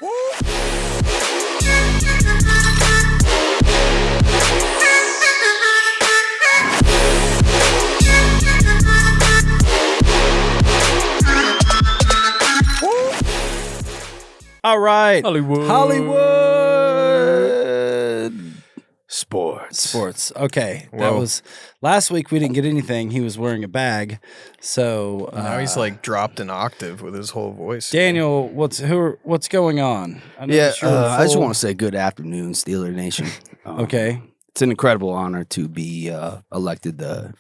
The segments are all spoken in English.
All right. Hollywood. Sports. Okay. Whoa. That was last week. We didn't get anything. He was wearing a bag. So Now he's like dropped an octave with his whole voice. Daniel, what's going on? I know Yeah, that you're in I just full- want to say good afternoon, Steeler Nation. Okay. It's an incredible honor to be elected the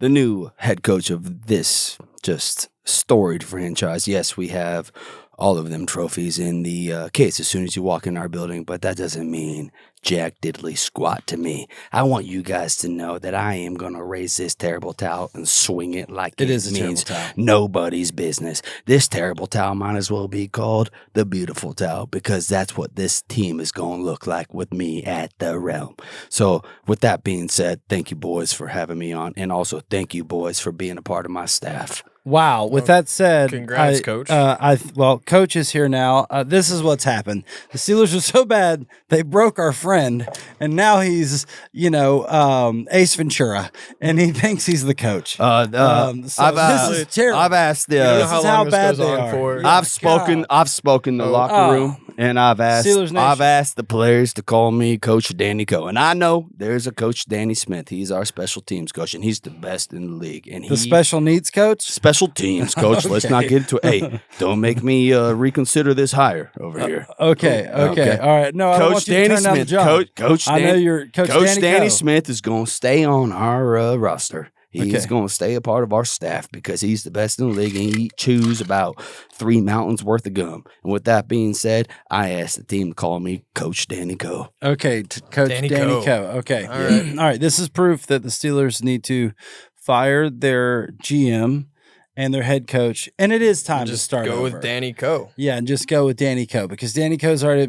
new head coach of this just storied franchise. Yes, we have all of them trophies in the case as soon as you walk in our building, but that doesn't mean jack diddly squat to me. I want you guys to know that I am going to raise this terrible towel and swing it like it is a means terrible towel. nobody's business. This terrible towel might as well be called the beautiful towel because that's what this team is going to look like with me at the realm. So with that being said, thank you boys for having me on, and also thank you boys for being a part of my staff. Wow. With that said, Congrats, Coach. Coach is here now. This is what's happened. The Steelers are so bad they broke our friend, and now he's Ace Ventura, and he thinks he's the coach. This is terrible. I've asked You know This how is long how this bad goes they on are. for? Yeah. I've spoken the locker room, and I've asked Steelers Nation. I've asked the players to call me Coach Danny Co. And I know there's a Coach Danny Smith. He's our special teams coach, and he's the best in the league. And The special needs coach. special teams coach. Let's not get into it. Hey, don't make me reconsider this hire over here. Okay. All right. No, I don't Coach want you to Danny turn down the Smith. job. Coach I know Dan- you're Coach Danny Co. Smith is going to stay on our roster. He's Okay. going to stay a part of our staff because he's the best in the league, and he chews about 3 mountains worth of gum. And with that being said, I asked the team to call me Coach Danny Co. Okay, Coach Danny Danny Co. Co. Okay. All right. All right. This is proof that the Steelers need to fire their GM and their head coach, and it is time to Just start go over. with Danny Co. Yeah, and just go with Danny Co. because Danny Co's already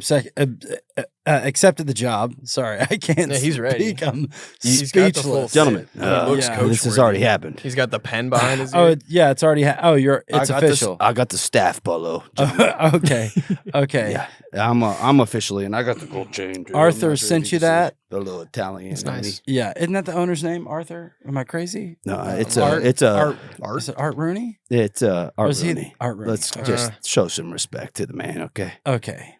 accepted the job. Sorry, I can't. Yeah, he's ready. speak. I'm He's got the full speechless. Gentlemen, He looks yeah. coach this has worthy. already happened. He's got the pen behind his Oh, ear. yeah, it's already. It's official. I got the staff polo. Okay. Yeah, I'm officially, and I got the gold chain. too. Arthur I'm not sure sent if you can see that? the little Italian. It's nice. Yeah, isn't that the owner's name, Arthur? Am I crazy? No, it's Art- Art. Is it Art Rooney? It's Art Or is he Rooney. Art Rooney? Let's Okay. just show some respect to the man, okay? Okay.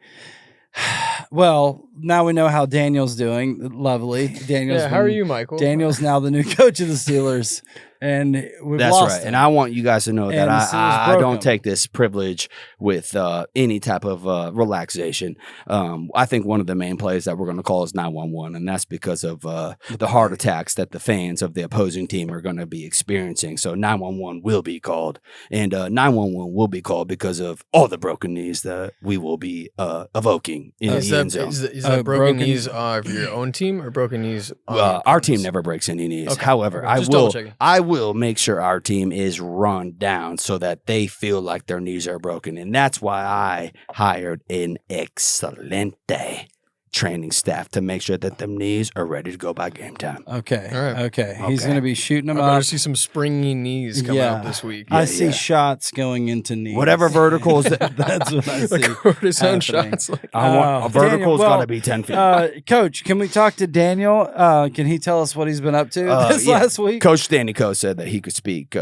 Well, now we know how Daniel's doing. Lovely. Daniel's Yeah, how are been- you, Michael? Daniel's now the new coach of the Steelers, and we've That's lost right. him. And I want you guys to know that And the Steelers I broke don't him. take this privilege with any type of relaxation. I think one of the main plays that we're going to call is 911, and that's because of the heart attacks that the fans of the opposing team are going to be experiencing. So 911 will be called, and 911 will be called because of all the broken knees that we will be evoking in Is the that, end zone. is that broken knees of your own team or broken knees? On your Our team opponent's? never breaks any knees. Okay. However, Okay. Just double checking. I will make sure our team is run down so that they feel like their knees are broken. And that's why I hired an excelente training staff to make sure that them knees are ready to go by game time. Okay. All right. Okay. He's Okay. going to be shooting I them better up. see some springy knees coming Yeah. up this week. I Yeah, see yeah. shots going into knees. Whatever verticals that That's what I see. The cortisone happening. shots. Like, I want, a vertical's Daniel, got well, to be 10 feet. Coach, can we talk to Daniel? Can he tell us what he's been up to this Yeah. last week? Coach Danny Co said that he could speak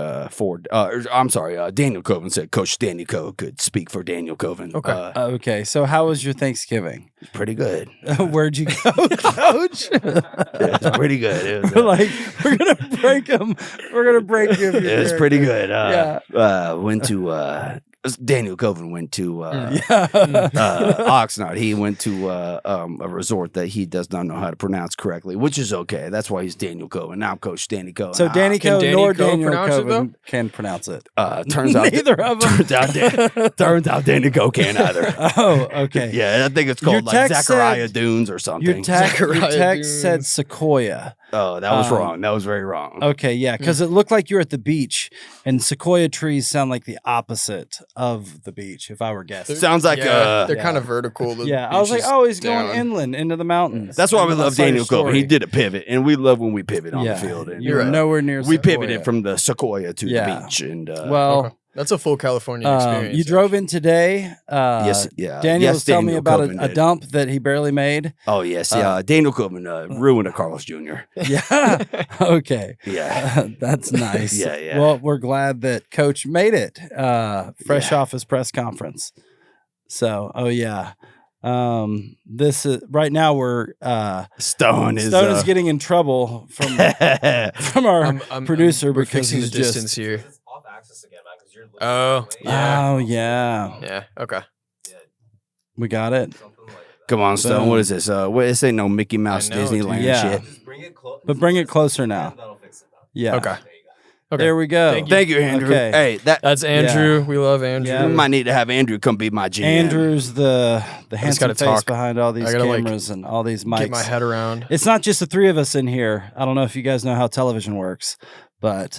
Daniel Covin said Coach Danny Co could speak for Daniel Covin. Okay. Okay. So how was your Thanksgiving? Pretty good. Where'd you go, Coach? It's pretty good. It was, Like we're gonna break him. We're gonna break you. it's pretty good. Yeah. Went to Daniel Covin went to Yeah. Oxnard. He went to a resort that he does not know how to pronounce correctly, which is okay. That's why he's Daniel Covin. Now I'm Coach Danny Covin. So Danny Can Co Danny nor Co Daniel pronounce it, Covin can pronounce it. Turns out Neither of them. Turns out Danny Co can't either. Oh, okay. Yeah, I think it's Your called like text Zachariah said- Dunes or something. Your text Zachariah said Dunes. Sequoia. Oh, that was Um, wrong. That was very wrong. Okay, yeah, because it looked like you were at the beach, and sequoia trees sound like the opposite of the beach, if I were guessing. Sounds like they're Yeah. kind of vertical. The Yeah, I was like, beach is oh, he's going down. inland into the mountains. That's why we And then I love saw your Daniel Covin. story. He did a pivot, and we love when we pivot on Yeah, the field. And you're right. nowhere near. we Sequoia. pivoted from the Sequoia to Yeah. the beach, and Well, Okay. That's a full California experience. You drove in today. Yes, yeah. Daniel was telling me Daniel about Covin a did. dump that he barely made. Oh, yes. Yeah. Daniel Covin ruined a Carlos Jr. Yeah. Okay. Yeah. That's nice. Yeah. Well, we're glad that Coach made it fresh Yeah. off his press conference. So, this is right now we're Stone is getting in trouble from our producer we're because fixing he's the distance just here. Off axis again, man, because you're Oh, yeah. Oh yeah. Yeah. Okay. We got it. something like that. Come on, Stone. Boom. What is this? This ain't no Mickey Mouse I know, Disneyland dude. Yeah. shit. Just bring it close. But bring it closer now. That'll fix it. Though. Yeah. Okay. There you go. Okay. There we go. Thank you, Andrew. Okay. Hey, That's Andrew. We love Andrew. Yeah. we might need to have Andrew come be my GM. Andrew's the handsome gotta face talk. behind all these I gotta, cameras and all these mics. Get my head around. It's not just the three of us in here. I don't know if you guys know how television works, but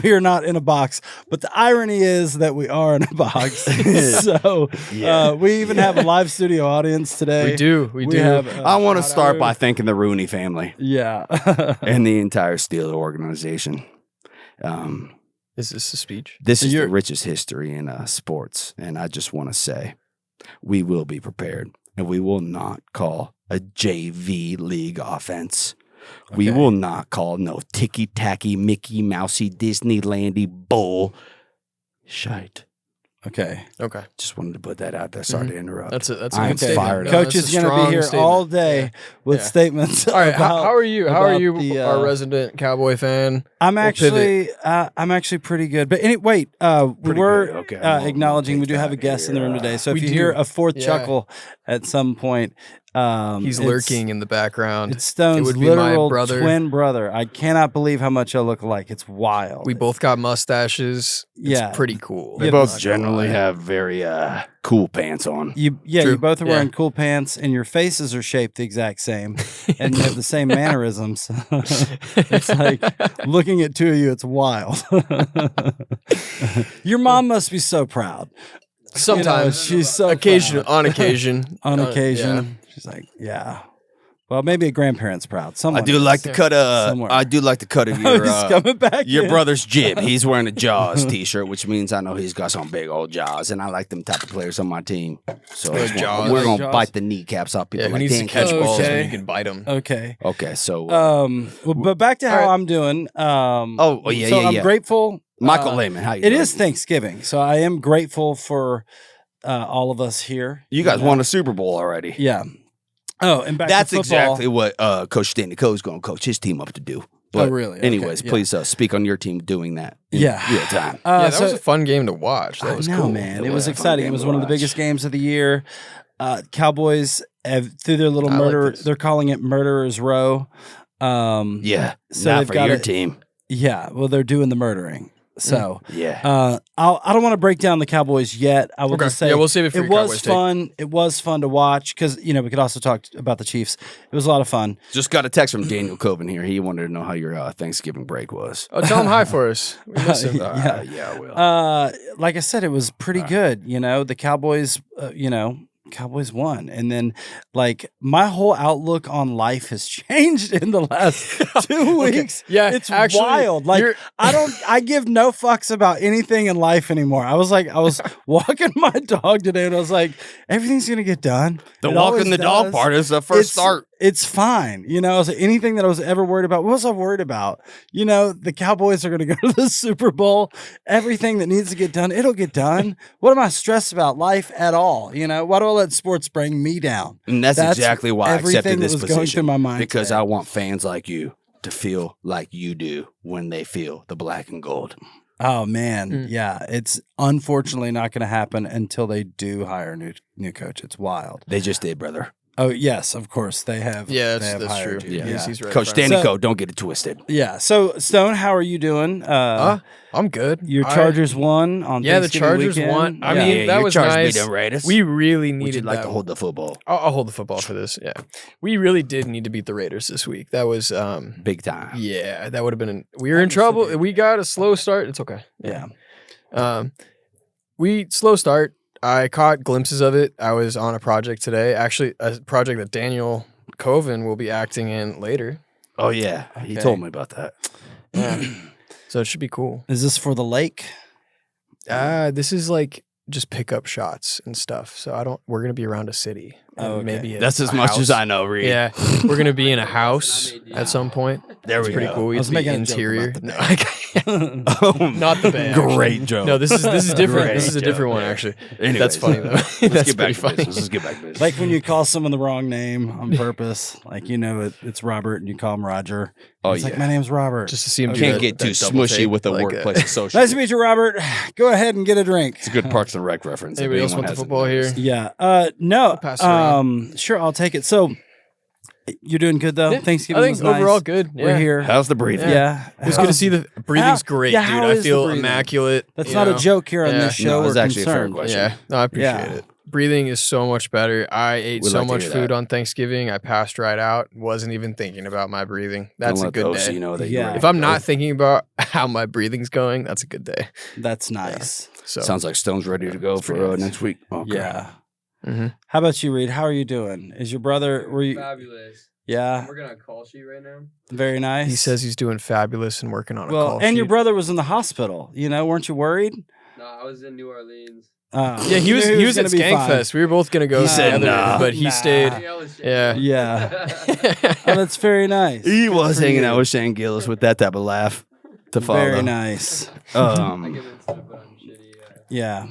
we are not in a box. But the irony is that we are in a box. So we even have a live studio audience today. We do. We do. have, I want to shout start out- by thanking the Rooney family Yeah. and the entire Steeler organization. Is this a speech? This So is the you're- richest history in sports, and I just want to say we will be prepared, and we will not call a JV league offense. We Okay. will not call no ticky-tacky, Mickey Mousey, Disneylandy bull shite. Okay. Okay. Just wanted to put that out there. Sorry to interrupt. That's a I am good statement. fired No, up. Coach that's is a going to be strong here statement. all day Yeah. with Yeah. statements. All right. How about- are you? How are about you, the, our resident Cowboy fan? I'm We'll actually pretty good. But wait, we Pretty were good. Okay, I'll acknowledging we take do have a that guest in the room here. today. So if We you do. hear a fourth Yeah. chuckle at some point, He's it's- lurking in the background. It's Stone's It would be my literal brother. twin brother. I cannot believe how much I look alike. It's wild. We both got mustaches. Yeah. It's pretty cool. They Yeah, both Not gonna generally lie. have very cool pants on. You True. both are Yeah. wearing cool pants, and your faces are shaped the exact same, and you have the same mannerisms. It's like looking at two of you. It's wild. Your mom must be so proud. Sometimes she's so occasion proud. on occasion. On yeah. occasion, she's like, yeah. Well, maybe a grandparent's proud. Someone I do like to cut Somewhere. I do like to cut Oh, your he's coming back. your in. brother's jib. He's wearing a Jaws t-shirt, which means I know he's got some big old jaws, and I like them type of players on my team. So Like it's one- Jaws. we're Like gonna Jaws. bite the kneecaps off people Yeah, who like needs to Dan catch Campbell. balls when Okay. you can bite them? Okay. Okay, so Well, but back to how All right. I'm doing. yeah, so yeah, I'm yeah. grateful. Michael Lehman, how you It doing? is Thanksgiving, so I am grateful for all of us here. You guys know? won a Super Bowl already. Yeah. Oh, and back That's to football. exactly what Coach Danny Coe is going to coach his team up to do. Oh, But really? Okay, anyways, yeah. please speak on your team doing that in Yeah. real time. Yeah, that so- was a fun game to watch. That was I know, cool. man. It It was was a fun exciting. game It was to one of the watch. biggest games of the year. Cowboys have, through their little I like murder. this. They're calling it Murderers Row. Yeah, So not they've for got your it- team. Yeah. Well, they're doing the murdering. So Yeah. I don't want to break down the Cowboys yet. I will Okay. just say Yeah, we'll save it for it your was Cowboys take. fun. It was fun to watch because we could also talk about the Chiefs. It was a lot of fun. Just got a text from Daniel Covin here. He wanted to know how your Thanksgiving break was. Oh, tell him hi for us. We miss him. Yeah. I will. Like I said, it was pretty good. The Cowboys, Cowboys won. And then my whole outlook on life has changed in the last 2 weeks. Yeah, It's actually, wild. you're- I give no fucks about anything in life anymore. I was walking my dog today and I was like, everything's going to get done. The It walking always the dog does. part is the first start. It's fine. I was like, anything that I was ever worried about, what was I worried about? The Cowboys are going to go to the Super Bowl. Everything that needs to get done, it'll get done. What am I stressed about life at all? Why do I let sports bring me down? And that's exactly why I everything accepted that this was going position. through my mind because today. I want fans like you to feel like you do when they feel the black and gold. Oh man, yeah. It's unfortunately not going to happen until they do hire a new coach. It's wild. They just did, brother. Oh yes, of course they have. Yeah, they have that's hired true. you. Yeah. He's right. Coach in front Danny of us. Coe, don't get it twisted. Yeah. So Stone, how are you doing? I'm good. Your Chargers won on Yeah, the Thanksgiving Chargers weekend. won. I Yeah. mean, that your was Chargers nice. beat them Raiders. We really Would needed you like that to hold the football? I'll hold the football for this. Yeah, we really did need to beat the Raiders this week. That was, Big time. yeah, that would have been. We were in trouble. We got a slow start. It's okay. Yeah. We slow start. I caught glimpses of it. I was on a project today, actually a project that Daniel Covin will be acting in later. Oh, yeah. He Okay. told me about that. Yeah. So it should be cool. Is this for the lake? This is like just pick up shots and stuff. So we're going to be around a city. And okay. maybe That's as a much house. as I know, Reed. Yeah. We're going to be in a house at some point. There It's we pretty go. cool. We I was have to be making a joke interior. about the No, I can't. Oh, Not the band. Great joke. No, this is different. Great This is a different joke. one, actually. Anyways, That's funny, though. Let's That's get back pretty to funny. business. Let's get back to business. Like when you call someone the wrong name on purpose, like it's Robert and you call him Roger. Oh, It's like, yeah. my name's Robert. Just to see him do Can't that- get too that double smushy take, with the like, workplace associate. Nice to meet you, Robert. Go ahead and get a drink. It's a good Parks and Rec reference. if Anybody else anyone want the hasn't football here? noticed. Yeah. No. pass it around. Sure, I'll take it. So you're doing good though. Yeah, Thanksgiving I think was nice. overall good. We're Yeah. here. How's the breathing? Yeah. It was good to see the breathing's great, yeah, dude. how I is the feel breathing? immaculate. That's you not know? a joke here on Yeah. this show. No, it's We're actually a fair concerned. question. Yeah, no, I appreciate Yeah. it. Breathing is so much better. I ate We so like to much hear food that. on Thanksgiving. I passed right out. Wasn't even thinking about my breathing. That's Don't a let the good OC day. know that Yeah. you're ready If I'm to not go. thinking about how my breathing's going, that's a good day. That's nice. So Sounds like Stone's ready to go for pretty nice. next week. Okay. Yeah. mhm. How about you, Reed? How are you doing? Is your brother? Were you? Fabulous. Yeah. We're gonna call sheet right now. Very nice. He says he's doing fabulous and working on a Well, call and your sheet. brother was in the hospital. Weren't you worried? No, I was in New Orleans. Yeah, You he was knew at gonna be fine. Skankfest. We were both gonna go He said together, nah. but he Nah. stayed. Yeah. Yeah. Oh, that's very nice. He was Good for hanging you. out with Shane Gillis with that type of laugh to follow. Very nice. I give it stuff, but I'm shitty. Yeah.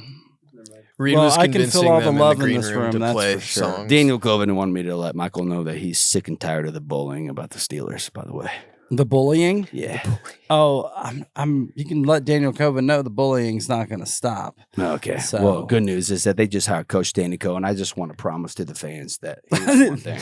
Never mind. Reed Well, was I can feel convincing all the them love in the in green this room, room, to that's play for sure. songs. Daniel Covin wanted me to let Michael know that he's sick and tired of the bullying about the Steelers, by the way. The bullying. Yeah. Oh, I'm. You can let Daniel Covin know the bullying's not going to stop. Okay. So- Well, good news is that they just hired Coach Danny Coe, and I just want to promise to the fans that here's one thing.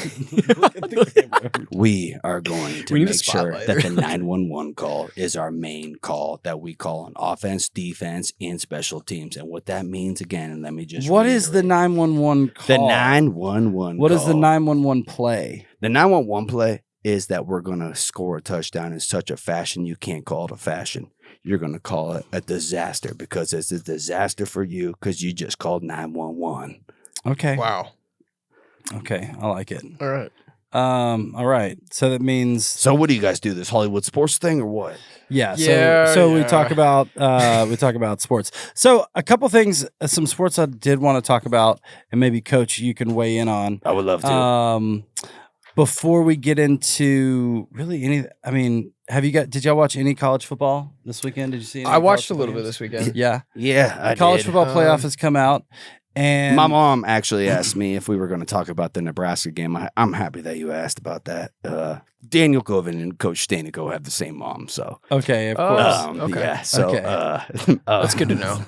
We are going to We need a make sure spotlight. that the 911 call is our main call that we call on offense, defense, and special teams. And what that means, again, and let me just What is the reiterate. 911 call? The 911 What is the call. 911 play? The 911 play is that we're going to score a touchdown in such a fashion you can't call it a fashion. You're going to call it a disaster because it's a disaster for you because you just called 911. Okay. Wow. Okay, I like it. All right. All right. So that means So what do you guys do? This Hollywood sports thing or what? yeah. Yeah, So we yeah. talk about sports. So a couple things, some sports I did want to talk about, and maybe Coach you can weigh in on. I would love to. Before we get into really did y'all watch any college football this weekend? Did you see any I watched a college little bit football this weekend. games? Yeah. Yeah, I College did. football playoff has come out. And My mom actually asked me if we were going to talk about the Nebraska game. I'm happy that you asked about that. Daniel Covin and Coach Stanico have the same mom, so okay, of Oh. course. Okay. yeah. So Okay. That's good to know.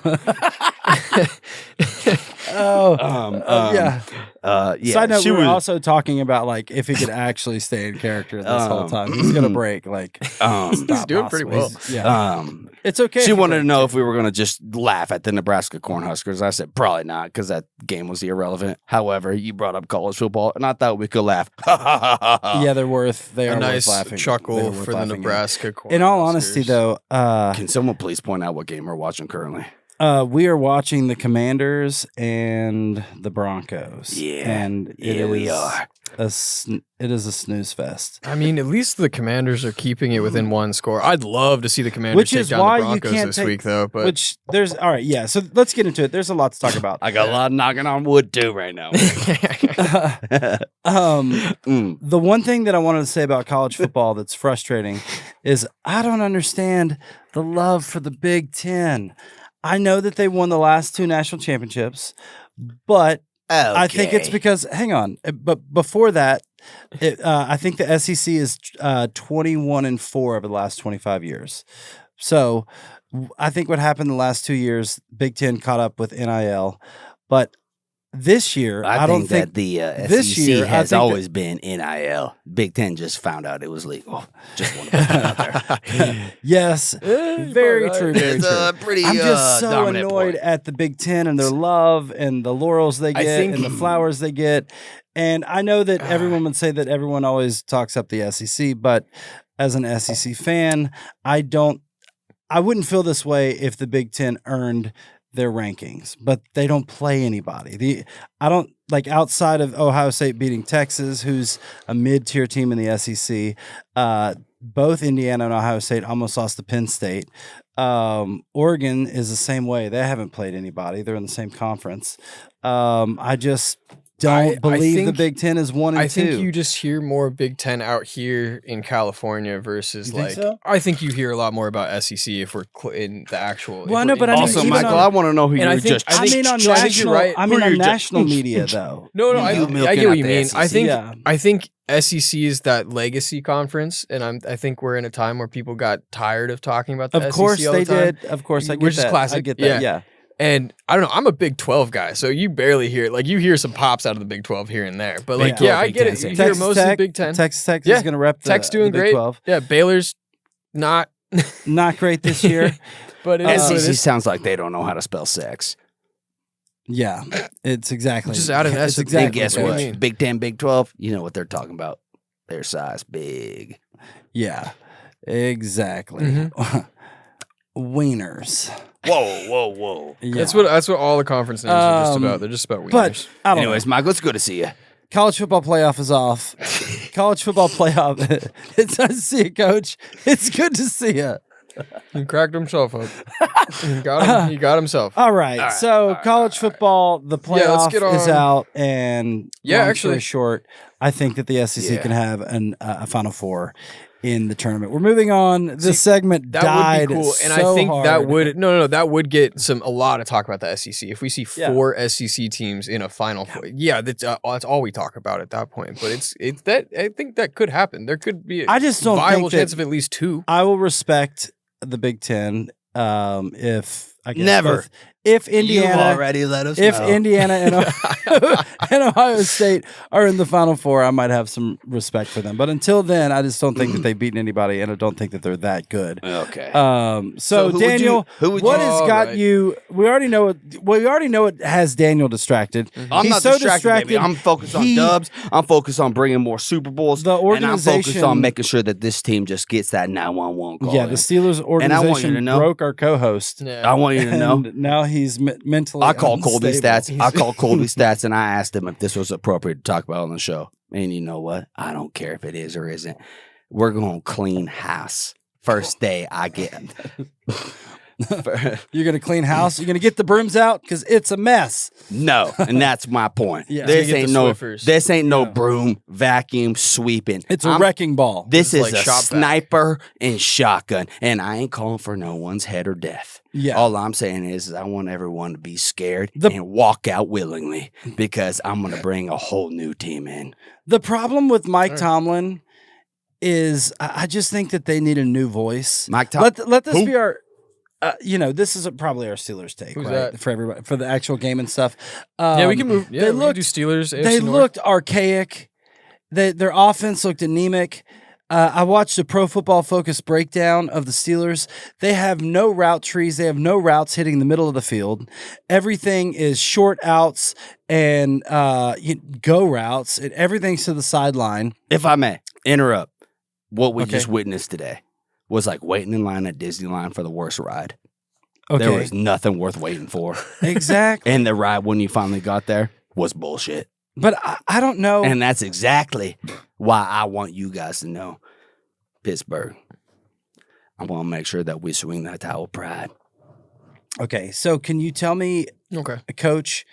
Yeah. Yeah. Side note, she we were was- also talking about like if he could actually stay in character this whole time. He's gonna break. Like He's doing pretty well. Yeah, it's okay. She if he wanted to breaks. know if we were going to just laugh at the Nebraska Cornhuskers. I said probably not because that game was irrelevant. However, you brought up college football, and I thought we could laugh. Yeah, they're worth. They A are nice worth laughing. They chuckle are worth for the laughing at. Nebraska In all honesty, Cornhuskers. though, Can someone please point out what game we're watching currently? we are watching the Commanders and the Broncos. Yeah. and it we is are. It is a snooze fest. I mean, at least the Commanders are keeping it within one score. I'd love to see the Commanders Which take is down why the you Broncos can't this take- week, though. But Which there's all right, yeah. So let's get into it. There's a lot to talk about. I got a lot of knocking on wood too right now. The one thing that I wanted to say about college football that's frustrating is I don't understand the love for the Big Ten. I know that they won the last 2 national championships, but I think it's because hang on, but before that, I think the SEC is 21-4 over the last 25 years. So I think what happened the last 2 years, Big Ten caught up with NIL, but this year I don't think that the this SEC year, I has think always been NIL. Big Ten just found out it was legal. Just want to put that out there. yes, very true, very It's true. a pretty I'm just so dominant annoyed point. at the Big Ten and their love and the laurels they I get think- and the flowers they get. And I know that everyone would say that everyone always talks up the SEC, but as an SEC fan, I wouldn't feel this way if the Big Ten earned their rankings, but they don't play anybody. I don't like outside of Ohio State beating Texas, who's a mid-tier team in the SEC. both Indiana and Ohio State almost lost to Penn State. Oregon is the same way. They haven't played anybody. They're in the same conference. I just don't believe the think- Big Ten is 1 and 2. I think you just hear more Big Ten out here in California versus You think like. so? I think you hear a lot more about SEC if we're in the actual. if Well, I we're know, in but I the mean, Also, even Michael, on- I want to know who And you I were think- just. I I think- mean on so I think you're national. right. I mean Who on you're just- national media though. No, You I milking get out what you the mean. I SEC. think Yeah. I think SEC is that legacy conference, and I think we're in a time where people got tired of talking about the Of SEC course all they the time. did. Of course I get Which is that. I classic. get that. Yeah. And I don't know. I'm a Big 12 guy, so you barely hear like you hear some pops out of the Big 12 here and there. But like, Big yeah, 12, I Big get 10, it. You same. hear Texas most of the Tech, Big 10. Texas Tech Yeah. is going to rep the, Tech's doing the Big great. 12. Yeah, Baylor's not, Not great this year. but it is what it SEC is. sounds like they don't know how to spell sex. Yeah, it's exactly. Just out of it's essence. exactly And guess what I what? mean. Big 10, Big 12, you know what they're talking about. Their size big. Yeah, exactly. Mm-hmm. Wieners. Whoa. Yeah. That's what all the conference names are just Um, about. They're just about But wieners. I don't Anyways, Michael, it's good to see you. know. College football playoff is off. College football playoff. It's nice to see you, Coach. It's good to see you. He cracked himself up. He got himself. All right. So college football, the Yeah, let's playoff get is on- out, and Yeah, long actually- story short, I think that the SEC Yeah. can have a Final Four in the tournament. We're moving on. This segment That died would be cool, and so I think hard. that would that would get a lot of talk about the SEC if we see Yeah. 4 SEC teams in a Final Four. Yeah, that's all we talk about at that point. But it's that I think that could happen. There could be a I just don't viable think that- chance of at least 2. I will respect the Big Ten if I guess Never. both- if You've Indiana already let us if know. Indiana and Ohio State are in the Final Four, I might have some respect for them. But until then, I just don't think that they've beaten anybody, and I don't think that they're that good. Okay. So So who would Daniel, you- who would what you- has All got right. you? We already know what has Daniel distracted. I'm He's not so distracted, baby. I'm focused on he- dubs. I'm focused on bringing more Super Bowls. The and I'm focused organization- on making sure that this team just gets that 911 call. Yeah, the Steelers And I want you organization to know- broke our co-host. Yeah. I want you to know. And now he's mentally. I call Colby unstable. stats. I call Colby stats, and I asked him if this was appropriate to talk about on the show. And you know what? I don't care if it is or isn't. We're gonna clean house. First day I get. You're gonna clean house. You're gonna get the brooms out because it's a mess. No, and that's my point. Yeah. This Get ain't the no. Swiffers. This ain't no Yeah. broom, vacuum, sweeping. It's a I'm- wrecking ball. This It's is like a shop vac. sniper and shotgun, and I ain't calling for no one's head or death. Yeah. All I'm saying is I want everyone to be scared The- and walk out willingly because I'm going to bring a whole new team in. The problem with Mike Sure. Tomlin is I just think that they need a new voice. Mike Tomlin. Let this Who? be our. This is probably our Steelers take, Who's right? that? For everybody, for the actual game and stuff. Yeah, we can move. Yeah, they we looked. can do Steelers. AFC They North. looked archaic. Their offense looked anemic. I watched a Pro Football Focus breakdown of the Steelers. They have no route trees. They have no routes hitting the middle of the field. Everything is short outs and go routes, and everything's to the sideline. If I may interrupt, what we Okay. just witnessed today was like waiting in line at Disneyland for the worst ride. Okay, There was nothing worth waiting for. exactly. And the ride when you finally got there was bullshit. But I don't know. And that's exactly why I want you guys to know, Pittsburgh, I want to make sure that we swing that towel of pride. Okay, so can you tell me, Okay. Coach,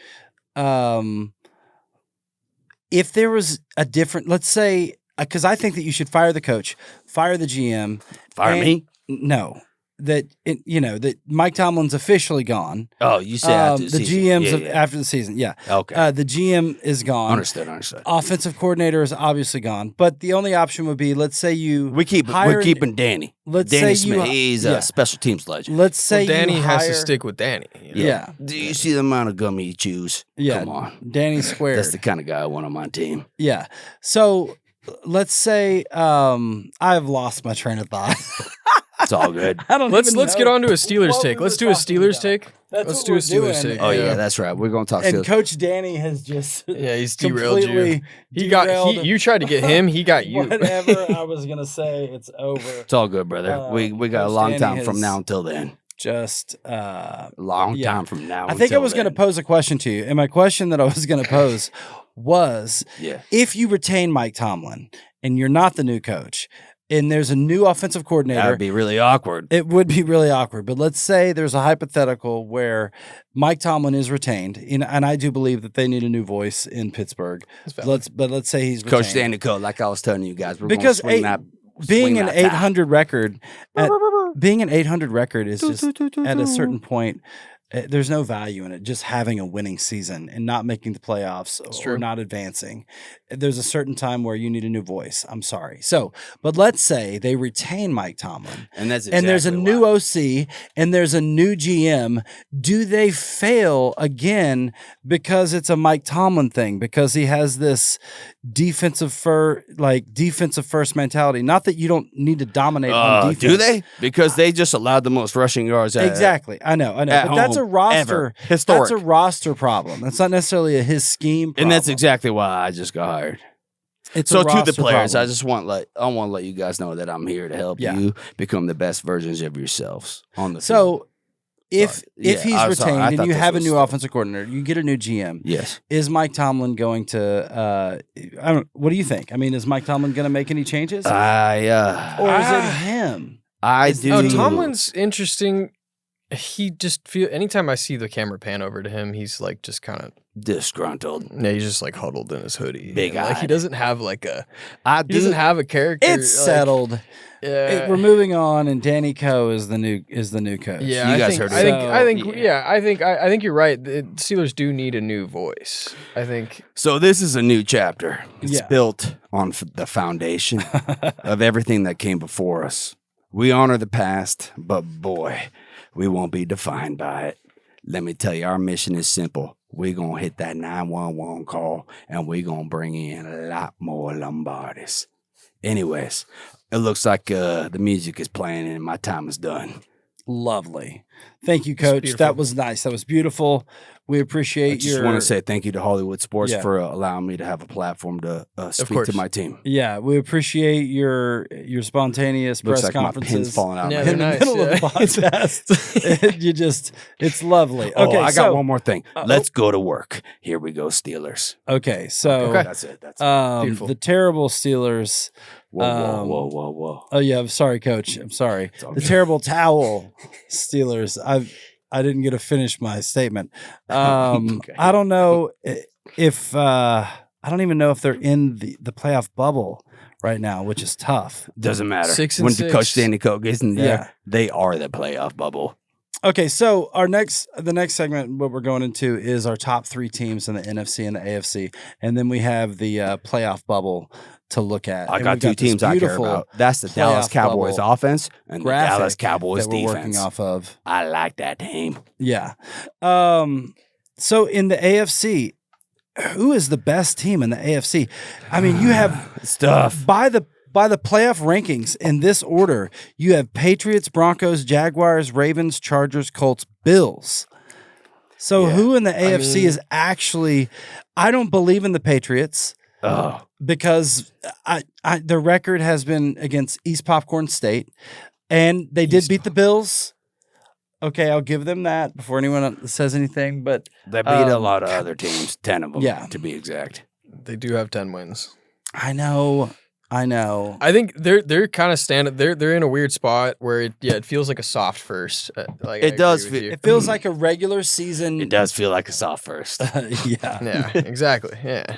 if there was a different, let's say, because I think that you should fire the coach, fire the GM. Fire and- me? No, that that Mike Tomlin's officially gone. Oh, you said after The the GM's season. Yeah, yeah. after the season, yeah. Okay. The GM is gone. Understood. Offensive coordinator is obviously gone, but the only option would be, let's say you We're hire- keeping Danny. Let's Danny say you Smith. He's yeah. a special teams legend. Let's say Well, Danny you has to hire- stick with Danny. you know? Yeah, Do you see the amount of gum he chews? yeah. Come on. Danny squared. That's the kind of guy I want on my team. Yeah. So let's say I've lost my train of thought. It's all good. I don't. Let's even get know on to a Steelers what take. we Let's were do a talking Steelers about. take. That's Let's what do a we're Steelers doing. take. Oh, yeah, Yeah. that's right. We're going to talk And Steelers. Coach Danny has just Yeah, he's derailed you. completely He got derailed you tried to get him, he got you. whatever I was gonna say. It's over. It's all good, brother. we got a Coach long Danny time from has- now until then. Just Long Yeah. time from now. I think I until was going to then. pose a question to you, and my question that I was going to pose was: Yeah. if you retain Mike Tomlin and you're not the new coach, and there's a new offensive coordinator. That would be really awkward. It would be really awkward. But let's say there's a hypothetical where Mike Tomlin is retained, and I do believe that they need a new voice in Pittsburgh. Let's say he's retained. Coach Danny Cole, like I was telling you guys, we're Because going to being an 800 record, being an 800 record is just at a certain point. There's no value in it. Just having a winning season and not making the playoffs or not advancing. There's a certain time where you need a new voice. I'm sorry. So, but let's say they retain Mike Tomlin, and there's a new OC and there's a new GM. Do they fail again because it's a Mike Tomlin thing? Because he has this defensive first mentality. Not that you don't need to dominate on defense. Do they? Because they just allowed the most rushing yards. Exactly. I know. But that's a roster. Historic. That's a roster problem. That's not necessarily his scheme problem. And that's exactly why I just got hired. It's so a to the roster players, problem. I want to let you guys know that I'm here to help you become the best versions of yourselves on the field. So if he's sorry. I retained thought and you this have a was new stuff. offensive coordinator, you get a new GM. Yes. Is Mike Tomlin going to? What do you think? I mean, is Mike Tomlin going to make any changes, or is it him? I do. Oh, Tomlin's interesting. He just anytime I see the camera pan over to him, he's like just kind of disgruntled. Yeah, he's just like huddled in his hoodie. Big like he doesn't have like a. He doesn't have a character. It's like, settled. Yeah, we're moving on, and Danny Coe is the new coach. Yeah, you I guys think, heard I it. think, So, I think, yeah, I think you're right. The Steelers do need a new voice. I think. So this is a new chapter. It's Yeah. built on the foundation of everything that came before us. We honor the past, but boy, we won't be defined by it. Let me tell you, our mission is simple. We're going to hit that 911 call, and we're going to bring in a lot more Lombardis. Anyways, it looks like the music is playing and my time is done. Lovely. Thank you, Coach. That was nice. That was beautiful. We appreciate I just want to say thank you to Hollywood Sports for allowing me to have a platform to speak to my team. Yeah, we appreciate your spontaneous Looks press like conferences. my pin's falling out. Yeah, my they're in the head. nice, middle of the podcast. It's lovely. Oh, Okay, I got one more thing. Let's go to work. Here we go, Steelers. Okay, so That's it. That's it. Beautiful. the terrible Steelers. Whoa. Oh yeah, I'm sorry, Coach. I'm sorry. The terrible towel Steelers. I didn't get to finish my statement. Okay. I don't know if I don't even know if they're in the playoff bubble right now, which is tough. Doesn't matter. 6 and When 6. Coach Danny Cole gets in there, Yeah. they are the playoff bubble. Okay, so the next segment, what we're going into is our top 3 teams in the NFC and the AFC, and then we have the playoff bubble to look at. I And got we've 2 this teams I care beautiful about. That's the Dallas playoff Cowboys bubble offense and the graphic Dallas Cowboys that we're working defense. off of. I like that team. Yeah. So in the AFC, who is the best team in the AFC? I mean, you have Stuff. by the playoff rankings in this order, you have Patriots, Broncos, Jaguars, Ravens, Chargers, Colts, Bills. So who in the AFC is actually? I don't believe in the Patriots because their record has been against East Popcorn State, and they did beat the Bills. Okay, I'll give them that before anyone says anything. But They beat a lot of other teams, 10 of them to be exact. They do have 10 wins. I know. I think they're kind of they're in a weird spot where it feels like a soft first. Like It does feel- It feels like a regular season. It does feel like a soft first. Yeah. Yeah, exactly. Yeah.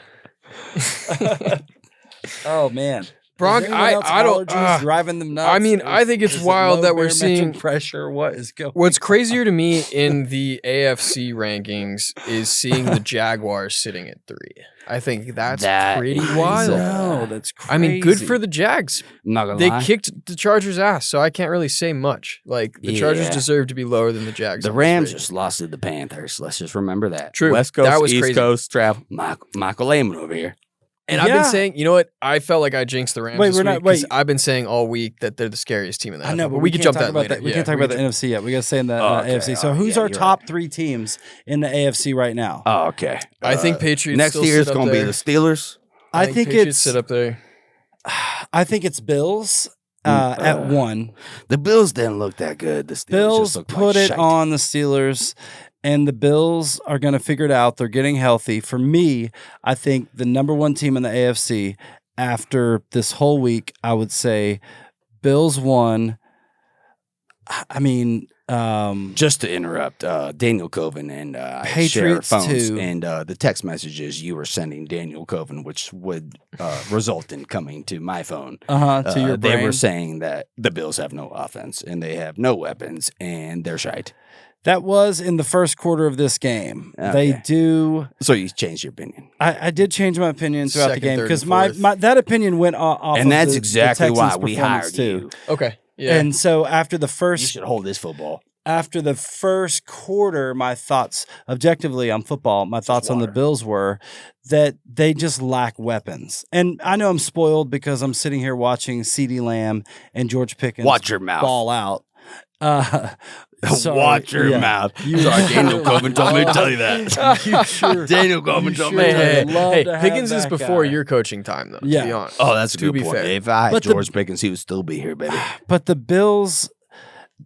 Oh man. Bronc, Is anyone else I don't. allergies driving them nuts. I mean, I think it's Is it wild low that we're barometric seeing. pressure. What is going? What's crazier to me in the AFC rankings is seeing the Jaguars sitting at 3. I think that's pretty wild. No, that's crazy. I mean, good for the Jags. I'm not gonna They lie. kicked the Chargers' ass, so I can't really say much. Like the Chargers Yeah. deserve to be lower than the Jags. The on this Rams rating. just lost to the Panthers. Let's just remember that. True. West Coast, That was East crazy. Coast, travel. Michael Lehman over here. And I've been saying, you know what? I felt like I jinxed the Rams. Wait, this we're not- week 'cause wait. I've been saying all week that they're the scariest team in the NFL. I know, but we can can't jump talk that about later. that. We Yeah, can't talk about the can- NFC yet. We got to say in the Okay. AFC. So Oh, who's yeah, our you're top 3 teams in the AFC right now? Oh, okay. I think Patriots Next still year is sit up going to be there. the Steelers. I think Patriots it's sit up there. I think it's Bills at 1. The Bills didn't look that good. The Steelers Bills just looked put like it shite. on the Steelers, and the Bills are going to figure it out. They're getting healthy. For me, I think the number 1 team in the AFC after this whole week, I would say Bills won. I mean, Just to interrupt, Daniel Covin and I share Patriots phones, too. and the text messages you were sending Daniel Covin, which would result in coming to my phone. to your They brain. were saying that the Bills have no offense and they have no weapons, and they're shite. That was in the first quarter of this game. They Okay. do. So you changed your opinion, I did change my opinion throughout the Second, game third, because and my fourth. that opinion went off. and of that's the exactly why Texans' we performance, hired too. you. Okay. Yeah. And so after the You first should hold this football. after the first quarter, my thoughts objectively on football, my thoughts on the water. Bills were that they just lack weapons. And I know I'm spoiled because I'm sitting here watching CeeDee Lamb and George Pickens Watch your mouth. ball out. Sorry, Watch your yeah. mouth. You Sorry, sure Daniel Covin told me to tell you that. You sure? Daniel Covin You told sure me to would tell you Hey, that. love hey, to have Pickens is that before guy. your coaching time, though. Yeah. To be honest. Oh, that's a To good be point. fair. If I had But the- George Pickens, he would still be here, baby. But the Bills,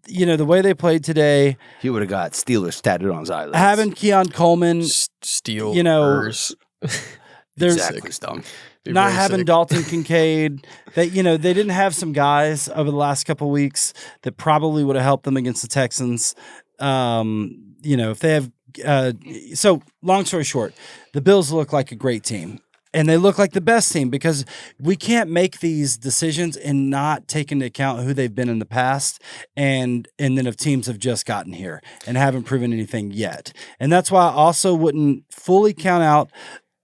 the way they played today, He would have got Steelers tattooed on his eyelids. having Keon Coleman, Steel. there's exactly, Stone. not having Dalton Kincaid. They didn't have some guys over the last couple of weeks that probably would have helped them against the Texans. If they have, so long story short, the Bills look like a great team. And they look like the best team because we can't make these decisions and not take into account who they've been in the past and then if teams have just gotten here and haven't proven anything yet. And that's why I also wouldn't fully count out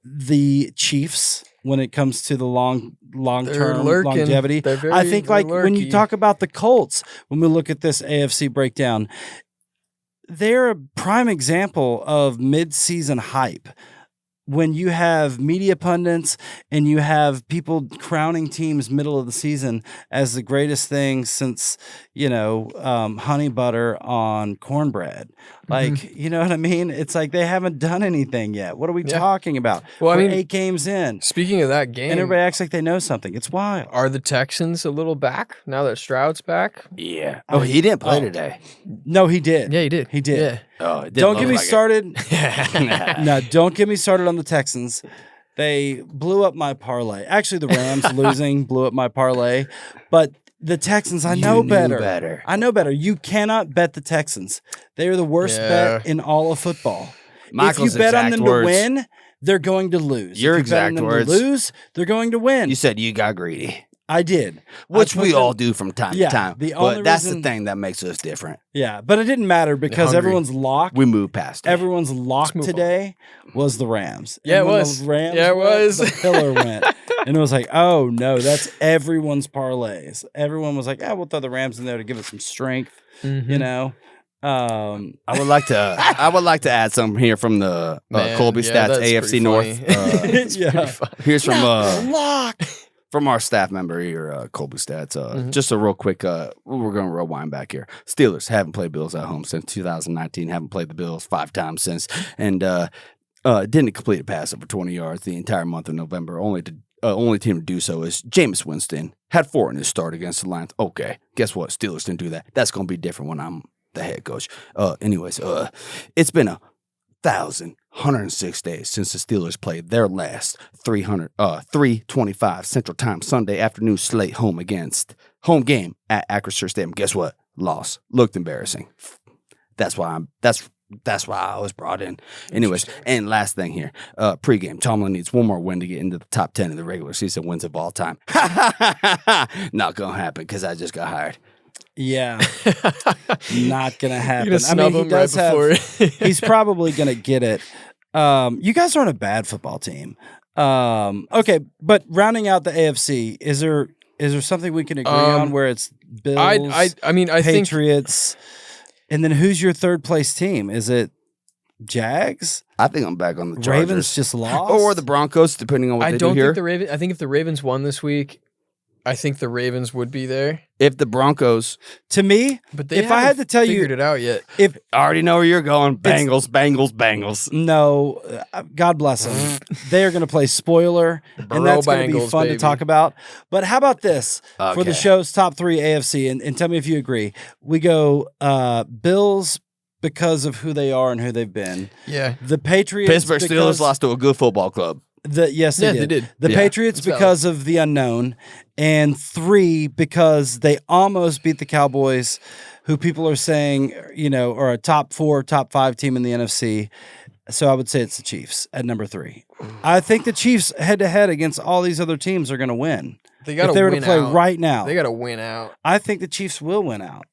the Chiefs when it comes to the long-term lurking. longevity. They're I think very when you lurky. talk about the Colts, when we look at this AFC breakdown, they're a prime example of mid-season hype. When you have media pundits and you have people crowning teams middle of the season as the greatest thing since, honey butter on cornbread. Like, you know what I mean? It's like they haven't done anything yet. What are we Yeah. talking about? Well, I We're mean, 8 games in. Speaking of that game, And everybody acts like they know something. It's wild. are the Texans a little back now that Stroud's back? Yeah. Oh, he didn't play Oh. today. No, he did. Yeah, he did. He did. Oh, it didn't Don't look get me like it. started. Yeah. No, don't get me started on the Texans. They blew up my parlay. Actually, the Rams losing blew up my parlay. But the Texans, I know You knew better. better. I know better. You cannot bet the Texans. They are the worst Yeah. bet in all of football. Michael's if you bet on exact them words. to win, they're going to lose. Your if you bet on exact them words. to lose, they're going to win. You said you got greedy, I did. which I we put all them- do from time Yeah, to time. the only But that's reason- the thing that makes us different. Yeah, but it didn't matter because hungry. everyone's locked. We move past it. Everyone's locked move on. today was the Rams. Yeah, And it when was. The Rams Yeah, it went, was. The pillar went. And it was like, oh, no, that's everyone's parlays. Everyone was like, we'll throw the Rams in there to give it some strength, Mm-hmm. you know? I would like to add something here from the Man, Colby yeah, Stats that's AFC pretty North. funny. It's Yeah. pretty fun. Here's from Lock. from our staff member here, Colby Stats. Mhm. Just a real quick, we're going to rewind back here. Steelers haven't played Bills at home since 2019, haven't played the Bills 5 times since, and didn't complete a pass over 20 yards the entire month of November. Only team to do so is Jameis Winston. Had 4 in his start against the Lions. Okay, guess what? Steelers didn't do that. That's going to be different when I'm the head coach. Anyways, it's been 1,106 days since the Steelers played their last 3:25 Central Time Sunday afternoon slate home game at Acrisure Stadium. Guess what? Loss. Looked embarrassing. That's why I was brought in. Anyways, and last thing here, pregame. Tomlin needs one more win to get into the top 10 in the regular season wins of all time. Not gonna happen because I just got hired. Yeah. Not going to happen. You're gonna snub he him right does have, before. he's probably going to get it. You guys aren't a bad football team. Okay, but rounding out the AFC, is there something we can agree on where it's Bills, I mean, I think Patriots, and then who's your third place team? Is it Jags? I think I'm back on the Chargers. Ravens just lost? or the Broncos, depending on what I they don't do here. think the Ravens. I think if the Ravens won this week, I think the Ravens would be there. If the Broncos, To me, But they if I had haven't to tell you, figured it out yet. if I already know where you're going. Bengals, Bengals. no, God bless them. They are going to play spoiler, and Burrow that's going to be Bengals, fun baby. to talk about. But how about this for the Okay. show's top 3 AFC? And tell me if you agree. We go Bills because of who they are and who they've been. Yeah. The Patriots. Pittsburgh Steelers because- lost to a good football club. Yes, they Yeah, did. they did. The Yeah. Patriots It's valid. because of the unknown, and 3 because they almost beat the Cowboys, who people are saying, are a top 4, top 5 team in the NFC. So I would say it's the Chiefs at number 3. I think the Chiefs head to head against all these other teams are going to win. They got If to they were win to play out. right now, They got to win out. I think the Chiefs will win out.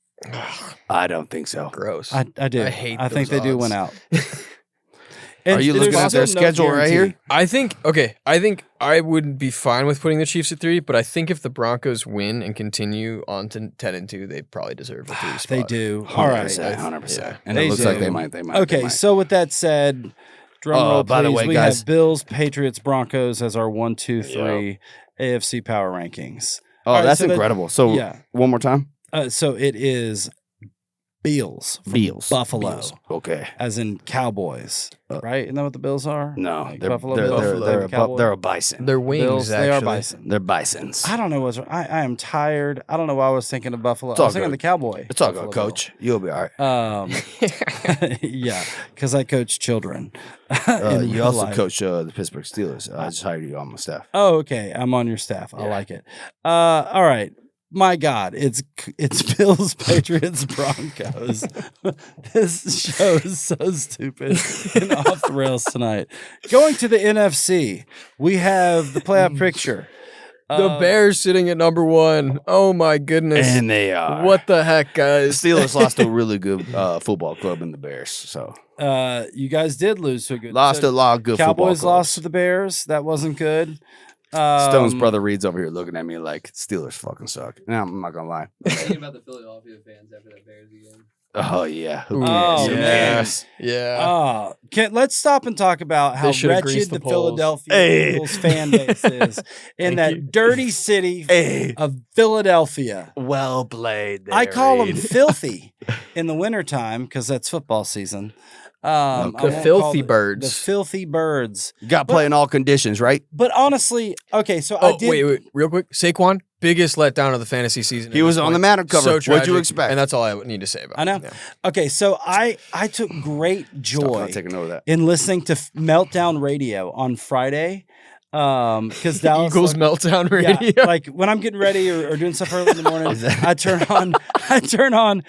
I don't think so. Gross. I do. I hate I think those they do odds. win out. Are you looking there's at their also schedule right here? guarantee. I think I would be fine with putting the Chiefs at 3, but I think if the Broncos win and continue on to 10-2, they probably deserve a 3 spot. They do. All right. 100%. Yeah. And They it looks like do. they might. They might. Okay, They might. so with that said, drum roll, by the please. way, We guys- have Bills, Patriots, Broncos as our 1, 2, 3 AFC power rankings. Oh, All right, that's so that- incredible. So yeah. one more time. So it is Bills, from Bills. Buffalo, Bills. Okay. as in Cowboys, right? Isn't that what the Bills are? No, Like they're Buffalo they're, Bills, they're, like they're, the a, Cowboys? they're a bison. They're wings, Bills, actually. they are Bison. They're bisons. I don't know what's. I am tired. I don't know why I was thinking of Buffalo. It's I all was thinking good. of the Cowboy. It's all Buffalo good, Coach. You'll be all right. Bill. Yeah, because I coach children. in You real also life. coach the Pittsburgh Steelers. I just hired you on my staff. Oh, okay. I'm on your staff. I Yeah. like it. All right. My God, it's Bills, Patriots, Broncos. This show is so stupid and off the rails tonight. Going to the NFC, we have the playoff picture. The Bears sitting at number 1. Oh my goodness. And they are. What the heck, The guys? Steelers lost to a really good football club in the Bears. So You guys did lose to a good. lost so a lot of good football Cowboys clubs. lost to the Bears. That wasn't good. Stone's brother Reed's over here looking at me like Steelers fucking suck. Now I'm not gonna lie. Thinking about the Philadelphia fans after that Bears game. Oh yeah. Who Oh, cares? Who man. cares? Yeah. Let's stop and talk about how They should've wretched greased the the polls. Philadelphia Hey. Eagles fan base is in Thank that you. dirty city Hey, of Philadelphia. well played. There, I call them Reed. filthy in the wintertime because that's football season. I The won't call filthy the birds. filthy birds. You got to play in all conditions, right? But honestly, okay, so Oh, I did. wait, real quick. Saquon, biggest letdown of the fantasy season. He at was this on the point. Madden cover. So What'd you tragic, expect? And that's all I need to say about I know. it. Yeah. Okay, so I took great Stop, joy I'm taking note of that. in listening to Meltdown Radio on Friday. Because Dallas Eagles meltdown radio. Yeah, like when I'm getting ready or doing stuff early in the morning, I turn on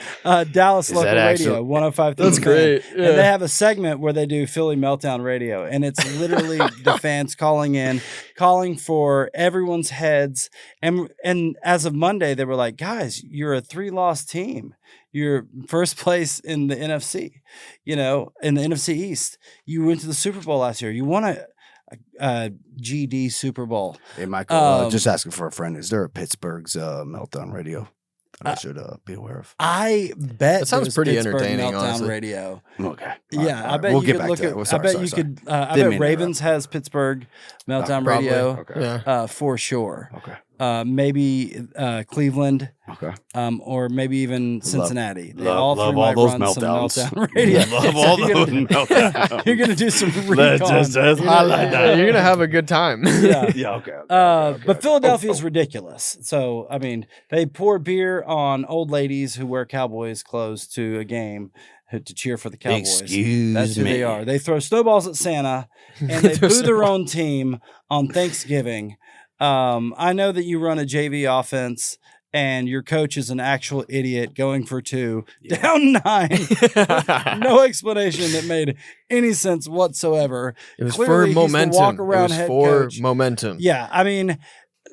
Dallas Is local that radio, actual- 105. That's great. And they Yeah. have a segment where they do Philly Meltdown Radio, and it's literally the fans calling for everyone's heads. And as of Monday, they were like, "Guys, you're a 3-loss team. You're first place in the NFC. In the NFC East. You went to the Super Bowl last year. You won a GD Super Bowl." Hey, Michael, just asking for a friend. Is there a Pittsburgh's meltdown radio that I should be aware of? I bet That sounds there's pretty Pittsburgh entertaining, Meltdown honestly. Radio. Okay. Yeah, I bet we'll you get could back look to at. that. Well, I sorry, bet sorry, you sorry. could. I Didn't bet mean to Ravens has Pittsburgh Meltdown Probably. Radio Yeah. for sure. Okay. Maybe Cleveland, Okay. or maybe even Cincinnati. They love all three all might those run some meltdowns. Meltdown Radio. Love all you're those gonna, meltdowns. You're gonna do some recon. Let's just highlight that. You're gonna have a good time. Yeah. Yeah. Okay. But Philadelphia is ridiculous. So, I mean, they pour beer on old ladies who wear Cowboys clothes to a game to cheer for the Cowboys. Excuse That's who me. they are. They throw snowballs at Santa and they Throw boo their own team on Thanksgiving. I know that you run a JV offense and your coach is an actual idiot going for 2, down 9. No explanation that made any sense whatsoever. It was Clearly, he's for the momentum. walk-around It was head for coach. momentum. Yeah, I mean,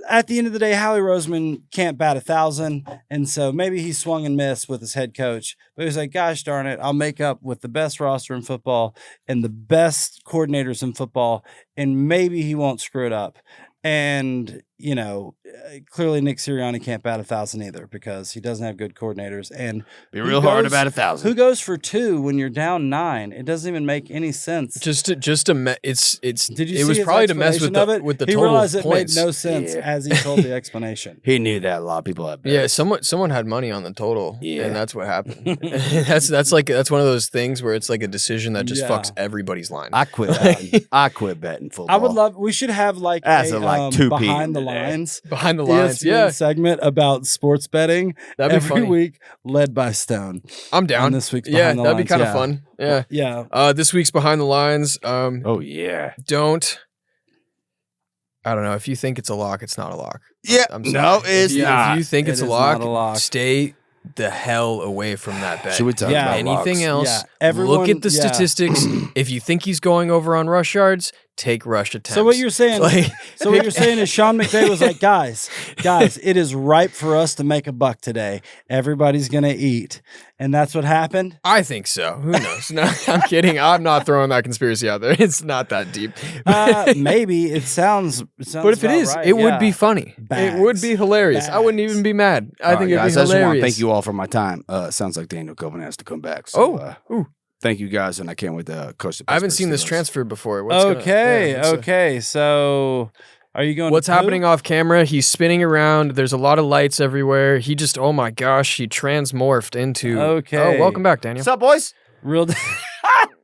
at the end of the day, Howie Roseman can't bat 1,000, and so maybe he swung and missed with his head coach. But he was like, "Gosh darn it, I'll make up with the best roster in football and the best coordinators in football, and maybe he won't screw it up." And clearly Nick Sirianni can't bat 1,000 either because he doesn't have good coordinators. And Be who real hard goes- about 1,000. Who goes for 2 when you're down 9? It doesn't even make any sense. It's Did you it see was his probably to mess explanation with of it? with the he total realized it points. made no sense Yeah. as he told the explanation. He knew that a lot of people have. Yeah, someone had money on the total, Yeah. and that's what happened. that's one of those things where it's like a decision that just Yeah. fucks everybody's line. I quit. Betting. I quit betting football. We should have like That's a a, like, 2 behind p.m. the today. lines Behind the lines, ESPN yeah, segment about sports betting that'd be every funny. week, led by Stone. I'm down. On this week's yeah, Behind the that'd be Lines, kind of yeah. fun. Yeah. Yeah. This week's behind the lines. Oh yeah. Don't I don't know. If you think it's a lock, it's not a lock. Yeah, I'm sorry. no, it's If you think It it's a is lock, not a lock. stay the hell away from that bet. Should we talk Yeah. about Anything locks? else? Yeah, everyone- look at the yeah. statistics. If you think he's going over on rush yards, take rush attempts. So what you're saying? Like- So what you're saying is Sean McVay was like, guys, it is ripe for us to make a buck today. Everybody's gonna eat, and that's what happened. I think so. Who knows? No, I'm kidding. I'm not throwing that conspiracy out there. It's not that deep. Maybe it sounds. But if it about is, right, it would yeah. be funny. It would be Bags. hilarious. I wouldn't even be mad. I think it'd guys, be I just want to hilarious. thank you all for my time. Sounds like Daniel Covin has to come back. So, Ooh. thank you guys, and I can't wait to coach the I haven't Pittsburgh seen this Steelers. transfer before. What's Okay, okay. So, are you going? What's to poop? happening off camera? He's spinning around. There's a lot of lights everywhere. He just, oh my gosh, he transmorphed into. Okay. Oh, welcome back, Daniel. What's up, boys? Real.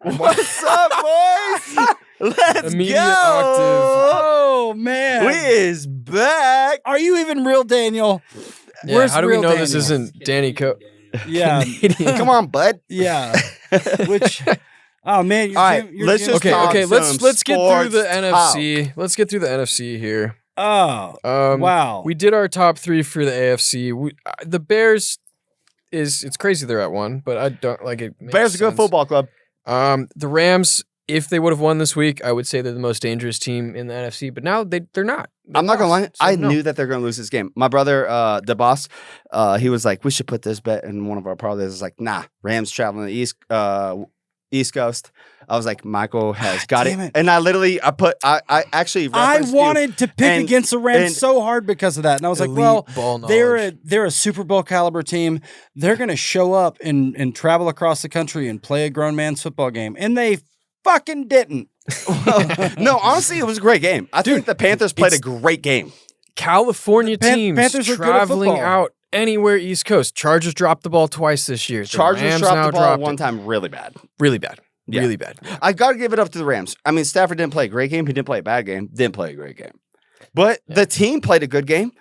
What's up, boys? Let's Immediate go. Oh man, We is back. are you even real, Daniel? Yeah, Where's how do we real know this Daniel? isn't Danny Co? Yeah, Come on, bud. yeah. Which, oh man, your All right, team- your let's team- just Okay, talk okay. some Let's get through the sports NFC. Let's get through the NFC here. Oh, wow. We did our top 3 for the AFC. The Bears it's crazy they're at 1, but I don't like it. makes Bears a good sense. football club. The Rams, if they would have won this week, I would say they're the most dangerous team in the NFC. But now they're not. They I'm not gonna lie. lost, so I no. knew that they're gonna lose this game. My brother, the boss, he was like, "We should put this bet in one of our parlays." I was like, "Nah, Rams traveling the East Coast." I was like, "Michael has got Damn it. it. and I actually I referenced you. wanted to pick and- against the Rams and- so hard because of that, and I was like, Elite "Well, ball they're knowledge. a Super Bowl caliber team. They're going to show up and travel across the country and play a grown man's football game," and they fucking didn't. No, honestly, it was a great game. I think the Panthers played a great game. California teams Panthers are good at traveling football. out anywhere East Coast. Chargers dropped the ball twice this year. The Chargers Rams dropped now the ball dropped one it. time really bad. Really bad. Yeah. Really bad. I got to give it up to the Rams. I mean, Stafford didn't play a great game. He didn't play a bad game. Didn't play a great game. But the team played a good game.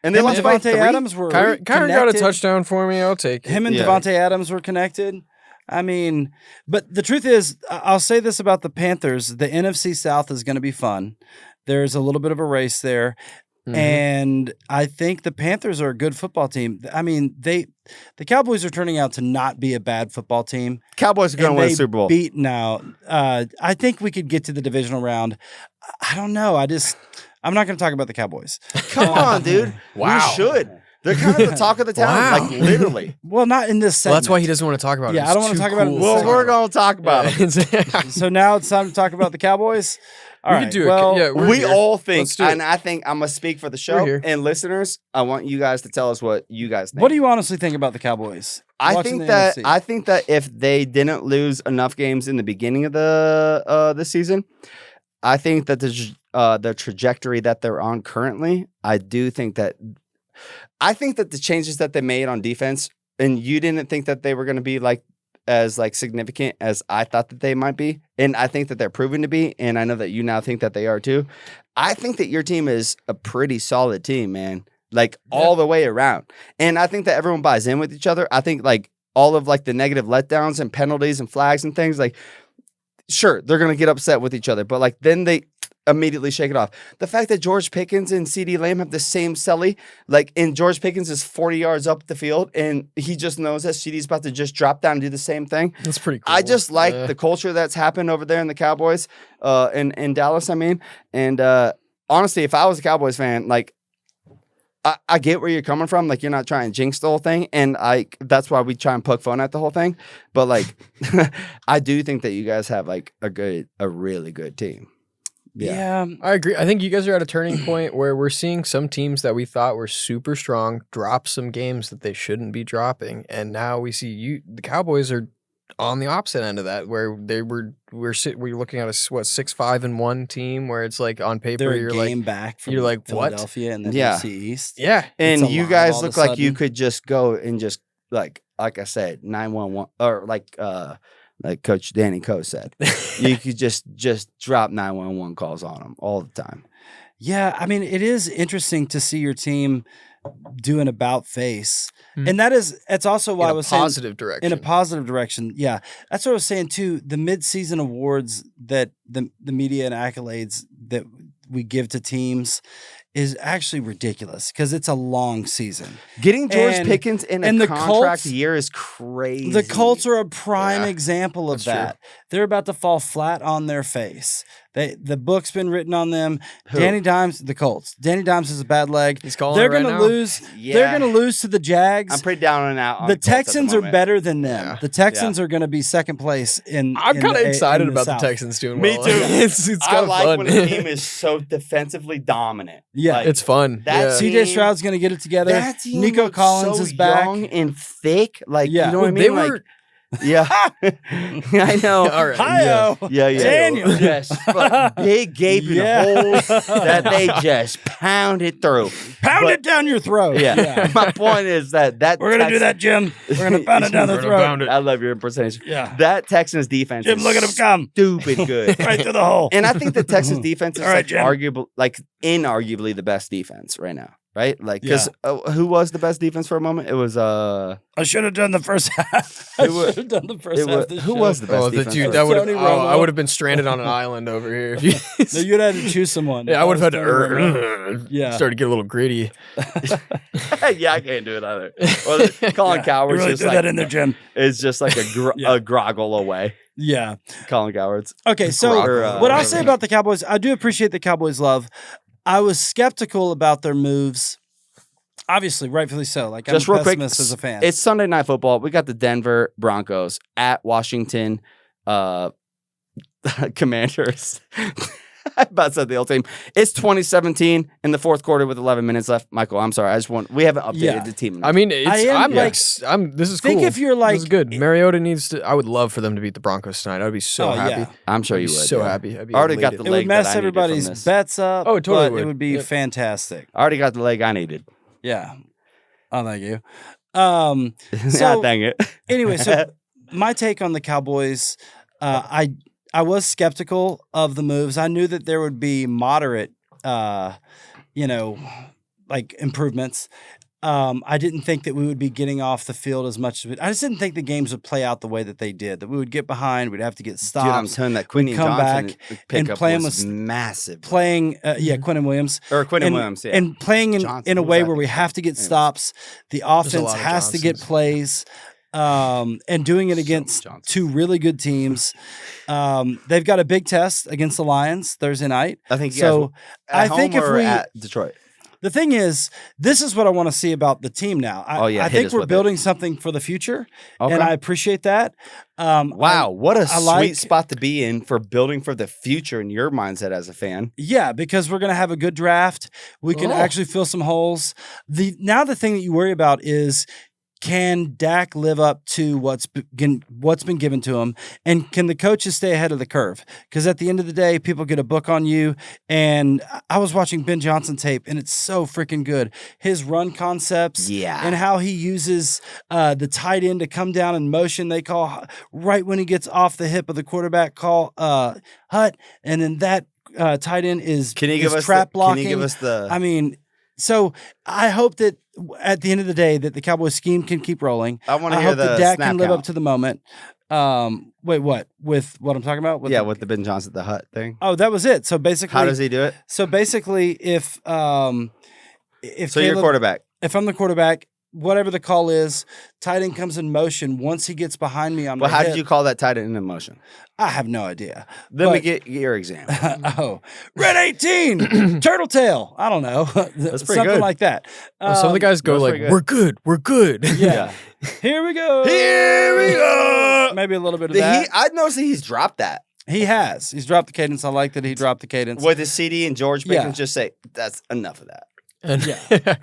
And they Him and lost by Devontae 3. Adams were Kyron got a connected. touchdown for me. I'll take it. Him and Yeah. Devontae Adams were connected. I mean, but the truth is, I'll say this about the Panthers: the NFC South is going to be fun. There's a little bit of a race there. Mhm. And I think the Panthers are a good football team. I mean, the Cowboys are turning out to not be a bad football team. Cowboys are going to And win they the Super Bowl. beat now. I think we could get to the divisional round. I don't know. I'm not going to talk about the Cowboys. Come on, dude. Wow. We should. They're kind of the talk of the town, Wow. like literally. Well, not in this Well, segment. that's why he doesn't want to talk about it. Yeah, I don't wanna talk about it in this Well, segment. we're going to talk about it. So now it's time to talk about the Cowboys. All We right. could do it. Well, Yeah, we're We here. all think, Let's do it. and I think I'm going to speak for the We're show. here. And listeners, I want you guys to tell us what you guys think. what do you honestly think about the Cowboys? I Watching think the that NFC. if they didn't lose enough games in the beginning of the season, I think that the trajectory that they're on currently, I think that the changes that they made on defense, and you didn't think that they were going to be as significant as I thought that they might be, and I think that they're proven to be, and I know that you now think that they are too. I think that your team is a pretty solid team, man. All the way around. And I think that everyone buys in with each other. I think all of the negative letdowns and penalties and flags and things, sure, they're going to get upset with each other, but then they immediately shake it off. The fact that George Pickens and CeeDee Lamb have the same celly, and George Pickens is 40 yards up the field and he just knows that CeeDee's about to just drop down and do the same thing. That's pretty cool. I just like Yeah. the culture that's happened over there in the Cowboys, in Dallas, I mean. And honestly, if I was a Cowboys fan, I get where you're coming from. You're not trying to jinx the whole thing. And that's why we try and poke fun at the whole thing. But I do think that you guys have a really good team. Yeah. I agree. I think you guys are at a turning point where we're seeing some teams that we thought were super strong drop some games that they shouldn't be dropping, and now we see the Cowboys are on the opposite end of that, where we're looking at a 6-5-1 team where it's on paper They're a you're game back from you're like, what? Philadelphia and the Yeah. NFC East. yeah, And It's a you lot guys all look of a like you sudden. could just go and just like I said, 911 or like Coach Danny Co said, you could just drop 911 calls on them all the time. Yeah, I mean, it is interesting to see your team do an about face. Mhm. And it's also why in I a was saying positive direction. in a positive direction. Yeah. That's what I was saying too. The mid-season awards that the media and accolades that we give to teams is actually ridiculous because it's a long season. Getting George And- Pickens in and a the contract Colts- year is crazy. The Colts are a prime Yeah, example of that's true. that. They're about to fall flat on their face. The book's been written on them. Who? Danny Dimes, the Colts. Danny Dimes is a bad leg. He's calling They're it right gonna now. lose. Yeah. They're gonna lose to the Jags. I'm pretty down and out. On the Colts at Texans are moment. better than them. Yeah. The Texans are going to be second place in. I'm kind of excited in about South. the Texans doing Me well. too. it's I kind of like fun. when a team is so defensively dominant. Yeah. Like, It's fun. That yeah. team- CJ Stroud's going to get it together. that team Nico looks Collins so is back. young and thick. Like, Yeah. you know what I mean? They Like, were. yeah. I know. All right. Hi-yo. Yeah, yeah. Daniel. Yes. But big gaping Yeah. holes that they just pounded through. Pound But- it down your throat. Yeah. My point is that We're going to do that, Jim. We're going to pound it down the We're gonna throat. pound it. I love your impersonation. Yeah. That Texans defense Jim, is look at him come. stupid good. Right through the hole. And I think the Texans defense is All right, like Jim. inarguably the best defense right now. Right? Like, because who was the best defense for a moment? It was I should have done the first half. I It was- should have done the first it half. was, of this who show. was the best Oh, defense? dude, for that a would Tony have. Romo. I would have been stranded on an island over here. If you, No, you'd have to choose someone. yeah, I would have had Tony Romo. to. Yeah. Started to get a little gritty. yeah, I can't do it either. Well, Colin You Coward's really just threw like, that in there, Jim. is just like Yeah. a groggle away. Yeah. Colin Coward's. Okay, so Or, what I'll say about the Cowboys, I do appreciate the Cowboys' love. I was skeptical about their moves. Obviously, rightfully so. Like, Just I'm a real quick, pessimist as a fan. It's Sunday Night Football. We got the Denver Broncos at Washington Commanders. I about said the old team. It's 2017 in the fourth quarter with 11 minutes left. Michael, I'm sorry. we haven't updated Yeah. the team. I mean, it's, I am, I'm yeah. like, this is Think cool. if you're like- this is good. Mariota needs to. I would love for them to beat the Broncos tonight. I'd be so Oh, happy. yeah. I'm sure I'd you be would. so yeah. happy. I'd be Already got elated. the it would leg mess that I needed everybody's from this. bets up. Oh, it totally but would. It would be Yep. fantastic. I already got the leg I needed. Yeah. Oh, thank you. So, So- dang it. Anyway, so my take on the Cowboys, I was skeptical of the moves. I knew that there would be moderate, like improvements. I didn't think that we would be getting off the field as much. I just didn't think the games would play out the way that they did. That we would get behind, we'd have to get Dude, I'm stops. telling you, that Quinton come Johnson back pickup and playing was with- massive. Playing, Quentin Williams. Or Quinton and, Williams, yeah. and playing Johnson, in a who was way that? where we have to get Anyways. stops. The a offense lot of has to get Johnsons. plays, and doing it So against Johnson. two really good teams. They've got a big test against the Lions Thursday night. I think you So guys, I think home if or we, at Detroit. the thing is, this is what I want to see about the team now. Oh, yeah, I hit think us we're with it. building something for the future, Okay. and I appreciate that. Wow, what a I sweet like- spot to be in for building for the future in your mindset as a fan. Yeah, because we're going to have a good draft. We can Oh. actually fill some holes. The thing that you worry about is, can Dak live up to what's been given to him, and can the coaches stay ahead of the curve? Because at the end of the day, people get a book on you. And I was watching Ben Johnson tape, and it's so freaking good. His run concepts, Yeah. and how he uses the tight end to come down in motion. They call right when he gets off the hip of the quarterback, call hut, and then that tight end is Can you give us trap blocking. Can you give us the? I mean, so I hope that at the end of the day that the Cowboys scheme can keep rolling. I want to I hear hope the that Dak snap can live count. up to the moment. Wait, what? With what I'm talking about? with the Ben Johnson the hut thing. Oh, that was it. So basically, How does he do it? So basically, if So you're Caleb- quarterback. if I'm the quarterback, whatever the call is, tight end comes in motion. Once he gets behind me on Well, my how hip, did you call that tight end in motion? I have no idea. Let me But- get your example. Oh, red 18, turtle tail. I don't know. That's pretty Something good. like that. Some of the guys go that's like, pretty good. "We're good, we're good." Yeah. Here we go. Here we go. Maybe a little bit of that. I noticed that he's dropped that. He has. He's dropped the cadence. I like that he dropped the cadence. What does CD and George Yeah. Pickens just say? That's enough of that. And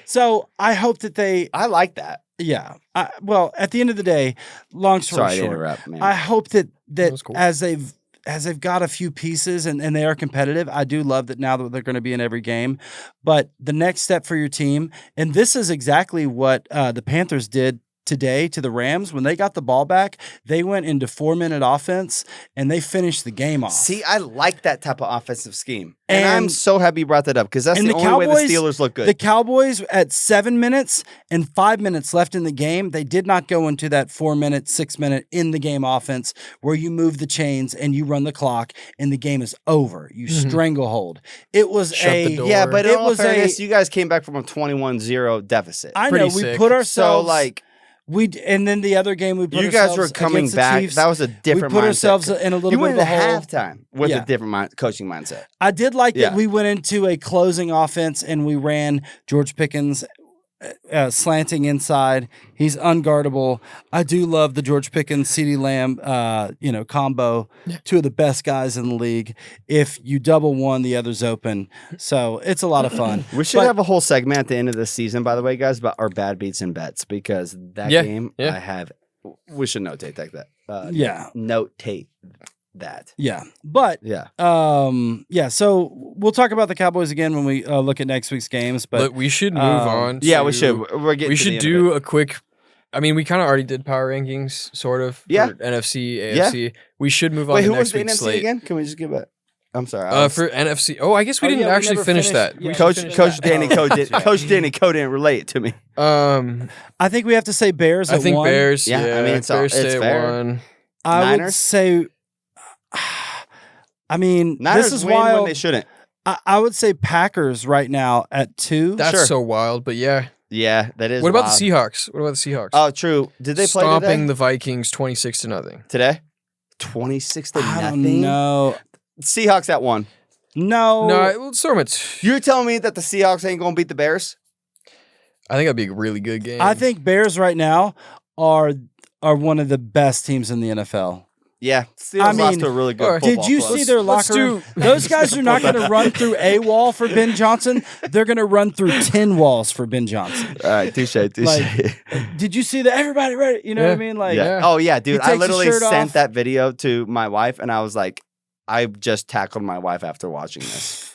So I hope that they, I like that. yeah. Well, at the end of the day, long story Sorry to short, interrupt, man. I hope that was cool. as they've got a few pieces and they are competitive, I do love that now that they're going to be in every game. But the next step for your team, and this is exactly what the Panthers did today to the Rams, when they got the ball back, they went into 4-minute offense and they finished the game off. See, I like that type of offensive scheme. And I'm And- so happy you brought that up because that's and the the only way Cowboys- the Steelers look good. The Cowboys at 7 minutes and 5 minutes left in the game, they did not go into that 4-minute, 6-minute in the game offense where you move the chains and you run the clock and the game is over. You stranglehold. It was Shut the door. yeah, but in it all was fairness, you guys came back from a 21-0 deficit. I Pretty know we sick. put So, ourselves like, and then the other game we put you guys were ourselves coming against the back. Chiefs, That was a different we put mindset. ourselves in a little You bit went of a into hole. halftime with Yeah. a different coaching mindset. I did like Yeah. that we went into a closing offense and we ran George Pickens slanting inside. He's unguardable. I do love the George Pickens, CeeDee Lamb, combo. Two of the best guys in the league. If you double one, the other's open. So it's a lot of fun. We should But- have a whole segment at the end of the season, by the way, guys, about our bad beats and bets because that Yeah, game yeah. I have. We should notate that. Yeah. Notate that. Yeah. But Yeah. so we'll talk about the Cowboys again when we look at next week's games. But But we should move on. Yeah, we to- should. We're getting. We to should the end do of it. a quick. I mean, we kind of already did power rankings, sort of. Yeah. For NFC, Yeah. AFC. We should move on Wait, to who next was the week's NFC slate. again? Can we just give it? I'm sorry. I was- For NFC. Oh, I guess we Oh, didn't yeah, we actually never finish finished- that. yeah. We Coach finished Coach that. Danny Oh, Code that's did. right. Coach Danny Code didn't relate it to me. I think we have to say Bears I at think one. Bears. Yeah, Yeah, I mean, it's all- Bears it's stay at fair. 1. I would Niners? say. I mean, Niners this is win when wild. they shouldn't. I would say Packers right now at 2. That's Sure. so wild, but yeah. Yeah, that is. What about wild. the Seahawks? What about the Seahawks? Oh, true. Did they play Stomping today? the Vikings 26-0. Today? 26 to I nothing. don't know. Seahawks at 1. No. No, we'll storm it. You're telling me that the Seahawks ain't gonna beat the Bears? I think that'd be a really good game. I think Bears right now are one of the best teams in the NFL. Yeah, Steelers I lost mean, to a really good. alright. Did football you club. see their let's locker room? do- Those guys are not going to run through a wall for Ben Johnson. They're going to run through 10 walls for Ben Johnson. All right, touche. Like, Did you see that? Everybody ready? You know what I Yeah. mean? Like, Yeah. Oh yeah, dude. He I takes his literally shirt sent off. that video to my wife, and I was like, I just tackled my wife after watching this.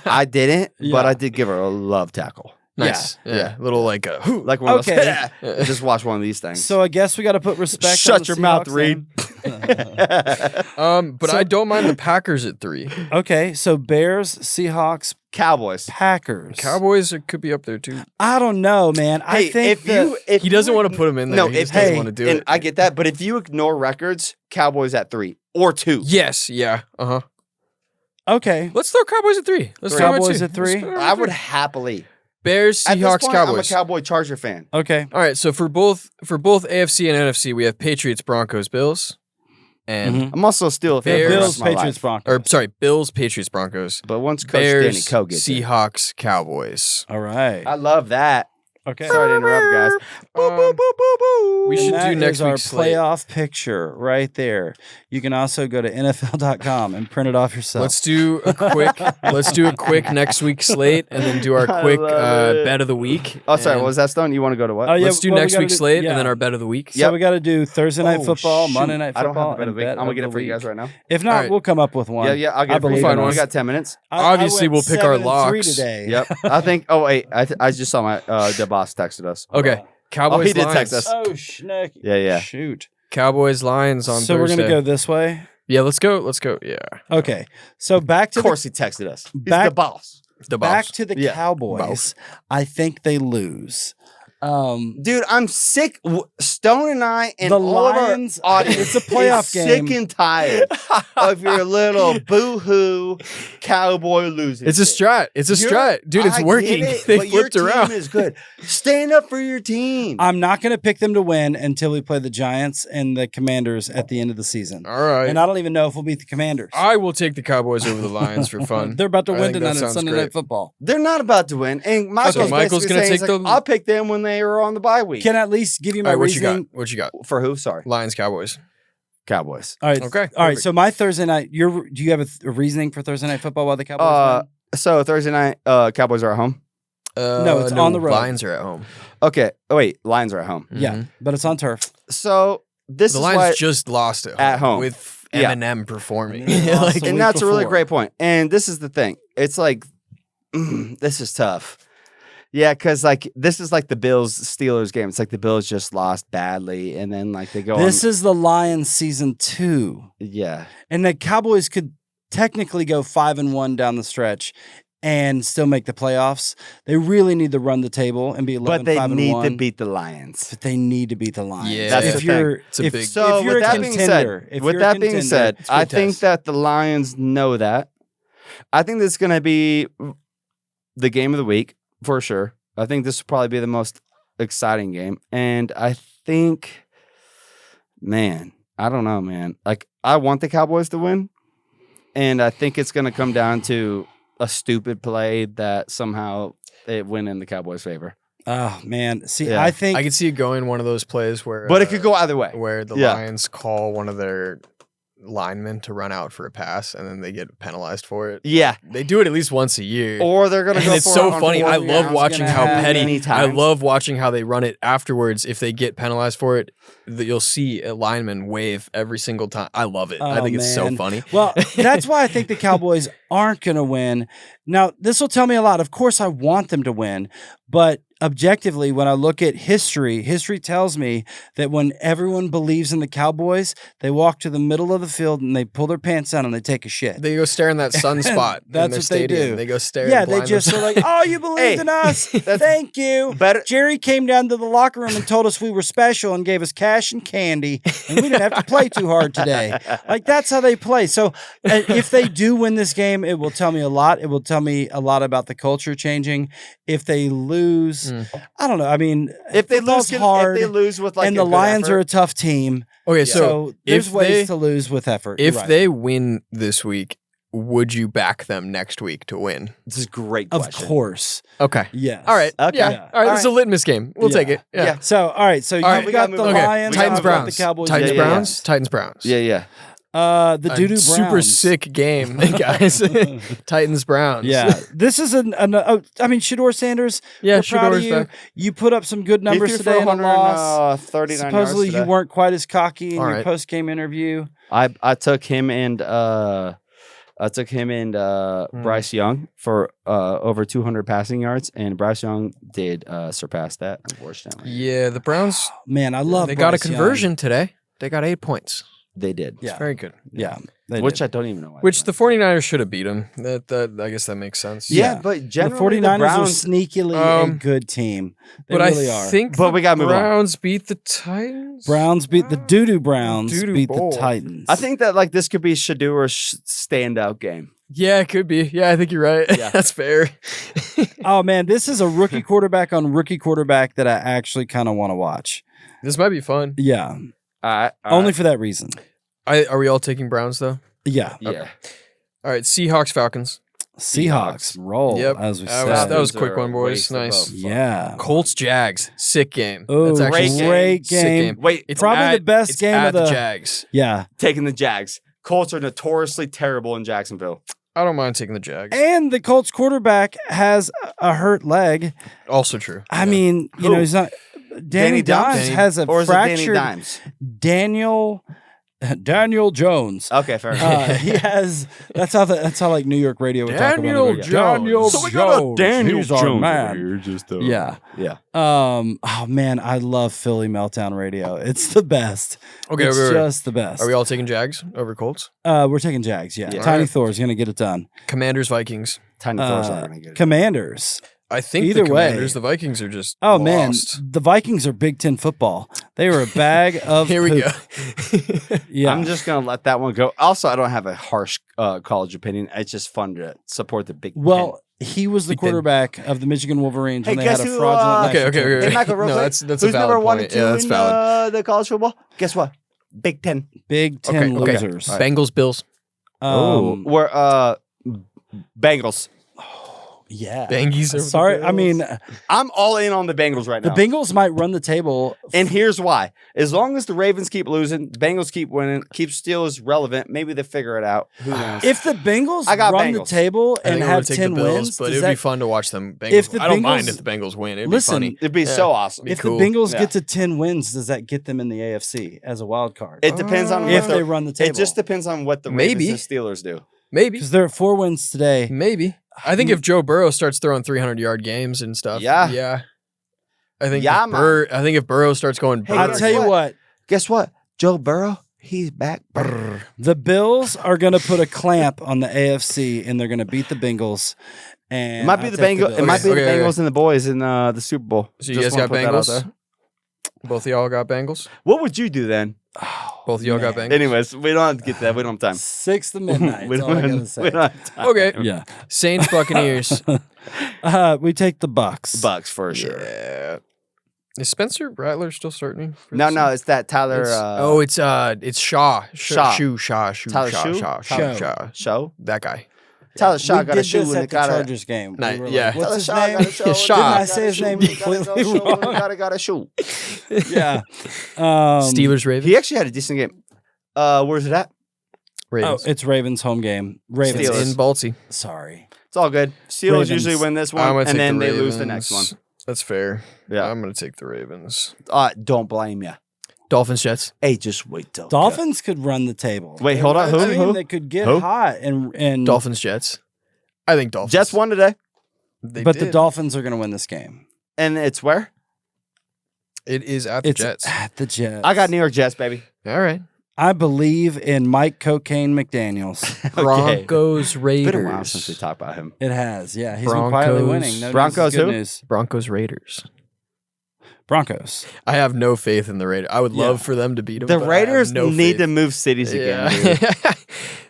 I didn't, Yeah. but I did give her a love tackle. nice. Yeah. Yeah. Little like a whoo. Like one of those. Okay. Just watch one of these things. So I guess we got to put respect. Shut on the your mouth, Seahawks Reed. then. But So- I don't mind the Packers at 3. Okay, so Bears, Seahawks, Cowboys. Packers. Cowboys could be up there too. I don't know, man. I Hey, think if He doesn't want to put them in there. No, he if just doesn't hey, want to do and it. I get that, but if you ignore records, Cowboys at 3 or 2. Yes. Yeah. okay. Let's throw Cowboys at 3. Let's throw them Cowboys two. at 3? Let's throw them I at would 3. happily. Bears, At this Seahawks, point, Cowboys. I'm a Cowboy Charger fan. Okay. All right. So for both AFC and NFC, we have Patriots, Broncos, Bills, and Mhm. I'm also still a fan for the Bears, rest Bills, of my Patriots, life. Broncos. or sorry, Bills, Patriots, Broncos, But once Coach Danny Bears, Coe gets in, Seahawks, Cowboys. All right. I love that. Okay. Sorry to interrupt, guys. We should And do that next is our week's slate. playoff picture right there. You can also go to NFL.com and print it off yourself. Let's do a quick next week slate, and then do our I quick love it. bet of the week. Oh, sorry. And What was that, Stone? You want to go to what? Oh, yeah, Let's do well, we next gotta week's do- slate, yeah. and then our bet of the week. So we got to do Thursday night Oh, football, shoot. Monday night I don't football, have the bet and of the week. bet I'm gonna of get the it for you guys week. right now. If not, Alright. we'll come up with one. Yeah, I'll get I it for you. believe We'll in find We us. got 10 minutes. Obviously, went we'll pick our 7-3 locks. today. Yep. I think. Oh wait, I just saw my the boss texted us. Okay, Cowboys. Oh, he did Lions. text us. Oh, schneck. Yeah. Shoot. Cowboys Lions on So Thursday. we're going to go this way? Yeah, let's go. Yeah, Okay. So back to Of course, he texted us. He's Back- the boss. the back Buffs. to the Yeah. Cowboys. I think they lose. Dude, I'm sick. Stone and I and The all Lions- of our audience it's a playoff is game. sick and tired of your little boo-hoo Cowboy losing. It's a shit. strat. It's a strat, dude. It's I get working. it, They but your flipped around. team is good. Stand up for your team. I'm not going to pick them to win until we play the Giants and the Commanders at the end of the season. All right. And I don't even know if we'll beat the Commanders. I will take the Cowboys over the Lions for fun. They're about to I win think that tonight on sounds Sunday great. Night Football. They're not about to win. And Michael's, Okay, Michael's basically gonna saying, take he's like, them- I'll pick them when they are on the bye week. Can I at least give you my All right, what you got? reasoning? What you got? For who? Sorry. Lions, Cowboys. Cowboys. All right. Okay, All right. perfect. So my Thursday night, do you have a reasoning for Thursday Night Football while the Cowboys win? So Thursday night, Cowboys are at home. No, it's on the road. Lions are at home. Okay. Oh, wait. Lions are at home. Yeah, Mhm. but it's on turf. So this The is Lions why, just lost At home. with Yeah. Eminem performing. Yeah, Like, awesome. and week that's a really before. great point. And this is the thing. It's like, this is tough. Yeah, because like this is like the Bills Steelers game. It's like the Bills just lost badly, and then like they go. This is the Lions season 2, yeah. and the Cowboys could technically go 5-1 down the stretch and still make the playoffs. They really need to run the table and be 11-5-1. But they need to beat the Lions. But they need to beat the Lions. Yeah. That's if the you're thing. It's a if, big- So if you're with a that being contender, said, if with you're a that being contender, said, it's a I big think test. that the Lions know that. I think this is going to be the game of the week for sure. I think this will probably be the most exciting game, and I think, man, I don't know, man. Like I want the Cowboys to win, and I think it's going to come down to a stupid play that somehow it went in the Cowboys' favor. oh man, see, Yeah. I think I could see it going one of those plays where, But it could go either way. where the Yeah. Lions call one of their linemen to run out for a pass, and then they get penalized for it. Yeah, They do it at least once a year. or they're going to And go. it's for so it on funny. I 4th love down. watching how happen petty. many I times. love watching how they run it afterwards. If they get penalized for it, that you'll see a lineman wave every single time. I love it. I Oh, think it's so man. funny. Well, that's why I think the Cowboys aren't going to win. Now, this will tell me a lot. Of course, I want them to win, but objectively, when I look at history tells me that when everyone believes in the Cowboys, they walk to the middle of the field and they pull their pants down and they take a shit. They go stare in that sunspot. in That's their what they stadium. do. They go stare. Yeah, and they blind just are themselves. like, "Oh, you believed Hey, in us. that's Thank you." better. Jerry came down to the locker room and told us we were special and gave us cash and candy, and we didn't have to play too hard today. Like that's how they play. So if they do win this game, it will tell me a lot. It will tell me a lot about the culture changing. If they lose, I don't know. I mean, If they football's lose, hard, if they lose with like and a the good Lions effort, are a tough team. Okay, So, so there's if ways they to lose with effort. if You're right. they win this week, would you back them next week to win? this is a great of question. course, Okay. yes. All right. Okay. Yeah. Yeah. All right. All This is a litmus game. We'll Yeah. take it. Yeah. Yeah. So, all right. So All right, you've we got gotta the move on. Lions. Okay. Titans I've got Browns. The Cowboys. Titans Yeah, yeah, yeah. Browns. Titans Browns. Yeah, yeah. The A doo-doo super Browns. sick game, guys. Titans Browns. Yeah, this is I mean, Shador Sanders. Yeah, we're proud of Shador's you. back. You put up some good numbers He threw today for in a loss. 139 Supposedly, yards you today. weren't quite as cocky in All your right. post-game interview. I took him and Bryce Young for over 200 passing yards, and Bryce Young did surpass that, unfortunately. Yeah, the Browns. Man, I love. They got a Bryce Young. conversion today. They got 8 points. They did. Yeah, Very good. yeah. They Which did. I don't even know why. Which they the 49ers should have beat them. That I guess that makes sense. yeah, yeah. but the generally 49ers the Browns. are sneakily a Um, good team. They but really I are. think But the we gotta move on. Browns beat the Titans. Browns beat the doo-doo Browns. Doo-doo beat Bowl. the Titans. I think that like this could be Shadur's standout game. Yeah, it could be. Yeah, I think you're right. Yeah. That's fair. Oh man, this is a rookie quarterback on rookie quarterback that I actually kind of want to watch. This might be fun. Yeah, All right. only for that reason. Are we all taking Browns though? Yeah, yeah. All right, Seahawks Falcons. Seahawks roll. Yep. As we That said. that was a quick Falcons one, are boys. way Nice. above. Yeah. Colts Jags. Sick game. Oh, That's actually great sick game. Wait, It's Probably the at- best it's game at of the- Jags. Yeah. taking the Jags. Colts are notoriously terrible in Jacksonville. I don't mind taking the Jags. And the Colts quarterback has a hurt leg. Also true. I Yeah. mean, you Who? know, he's not. Danny Dimes Danny- has a Or is it Danny fractured Dimes? Daniel Jones. Okay, fair enough. He has. That's how like New York radio would Daniel talk about him. Jones. Daniel So we got a Jones. Daniel He's our Jones man. over here, just, Yeah. Yeah. Oh man, I love Philly Meltdown Radio. It's the best. Okay, it's wait. just the best. Are we all taking Jags over Colts? We're taking Jags. Yeah. Yeah. Tiny Alright. Thor's gonna get it done. Commanders Vikings. Tiny Thor's not gonna get it. Commanders. I think Either the way. Commanders, the Vikings are just Oh man, lost. the Vikings are Big Ten football. They were a bag of. Here we go. poop. Yeah. I'm just gonna let that one go. Also, I don't have a harsh college opinion. It's just fun to support the Big Well, he was the Big Ten. quarterback of the Michigan Wolverines when Hey, they had guess a who, fraudulent. Okay, national okay, championship. Hey, Michael, real No, quick. that's a Who's valid number 1 point. and 2 Yeah, that's in valid. the college football? Guess what? Big Ten. Big Ten Okay, okay. losers. Bengals Bills. We're Bengals. Yeah. Bangies. over the Sorry, I Bills. mean I'm all in on the Bengals right the now. Bengals might run the table. And here's why. As long as the Ravens keep losing, Bengals keep winning, keep Steelers relevant, maybe they figure it out. Who knows? If the Bengals I got run the Bengals. table I and think I have would take 10 the Bills, wins, but does it'd that, be fun to watch them. Bengals. If the I don't mind Bengals- if the Bengals win. It'd Listen, be funny. It'd be Yeah. so awesome. Be if cool. the Bengals Yeah. get to 10 wins, does that get them in the AFC as a wild card? It depends on if what they the, run the table. it just depends on what the Maybe. Ravens and Steelers do. Maybe. Because they're at 4 wins today. Maybe. I think if Joe Burrow starts throwing 300-yard games and stuff, Yeah. I think Yeah, I think if Burrow starts going, Hey, I'll guess tell you what. Guess what? Joe Burrow, he's back. The Bills are going to put a clamp on the AFC, and they're going to beat the Bengals. And It might be I'll the take Bengals. It might be Okay, the okay. Bengals and the boys in the Super Bowl. so you Just guys got wanna put that out Bengals. there. Both of y'all got Bengals. What would you do then? Both of y'all got man. Bengals. Anyways, we don't have to get to that. We don't have time. 6 to midnight. we, That's all I don't, gotta we say. don't have time. Okay. Yeah. Saints Buccaneers. We take the Bucks. Bucks for sure. Yeah. Is Spencer Rattler still starting? for No, the no, Saints? it's that Tyler. It's Shaw. Shaw. Shaw. Tyler Show? Show. That guy. Tyler Shaw we got did a shoe this and at it the got a. Chargers game. Nah, We were yeah. like, what's his Tyler Shaw name? got a show. Shaw. Didn't I say his name completely wrong? Got a shoe. Yeah. Steelers Ravens. He actually had a decent game. Where's it at? Oh, Ravens. it's Ravens home game. Ravens. Steelers. in Balti. Sorry. It's all good. Steelers Ravens. usually win this I'm one, gonna and take then the they lose the next one. Ravens. That's fair. Yeah. I'm gonna take the Ravens. Don't blame you. Dolphins Jets. Hey, just wait till Dolphins could run the table. Wait, hold on. I mean, Who? they could get Who? hot and Dolphins Jets. I think Dolphins. Jets won today, They but the did. Dolphins are going to win this game. and it's where? It is at the It's Jets. at the Jets. I got New York Jets, baby. All right. I believe in Mike Cocaine McDaniels. Broncos Raiders. Been a while since we talked about him. It has, yeah. He's been quietly Broncos. winning. No Broncos news is good who? news. Broncos Raiders. Broncos. I have no faith in the Raiders. I would love for them to beat them. The but I have Raiders no need faith. to move cities again. Dude. Yeah.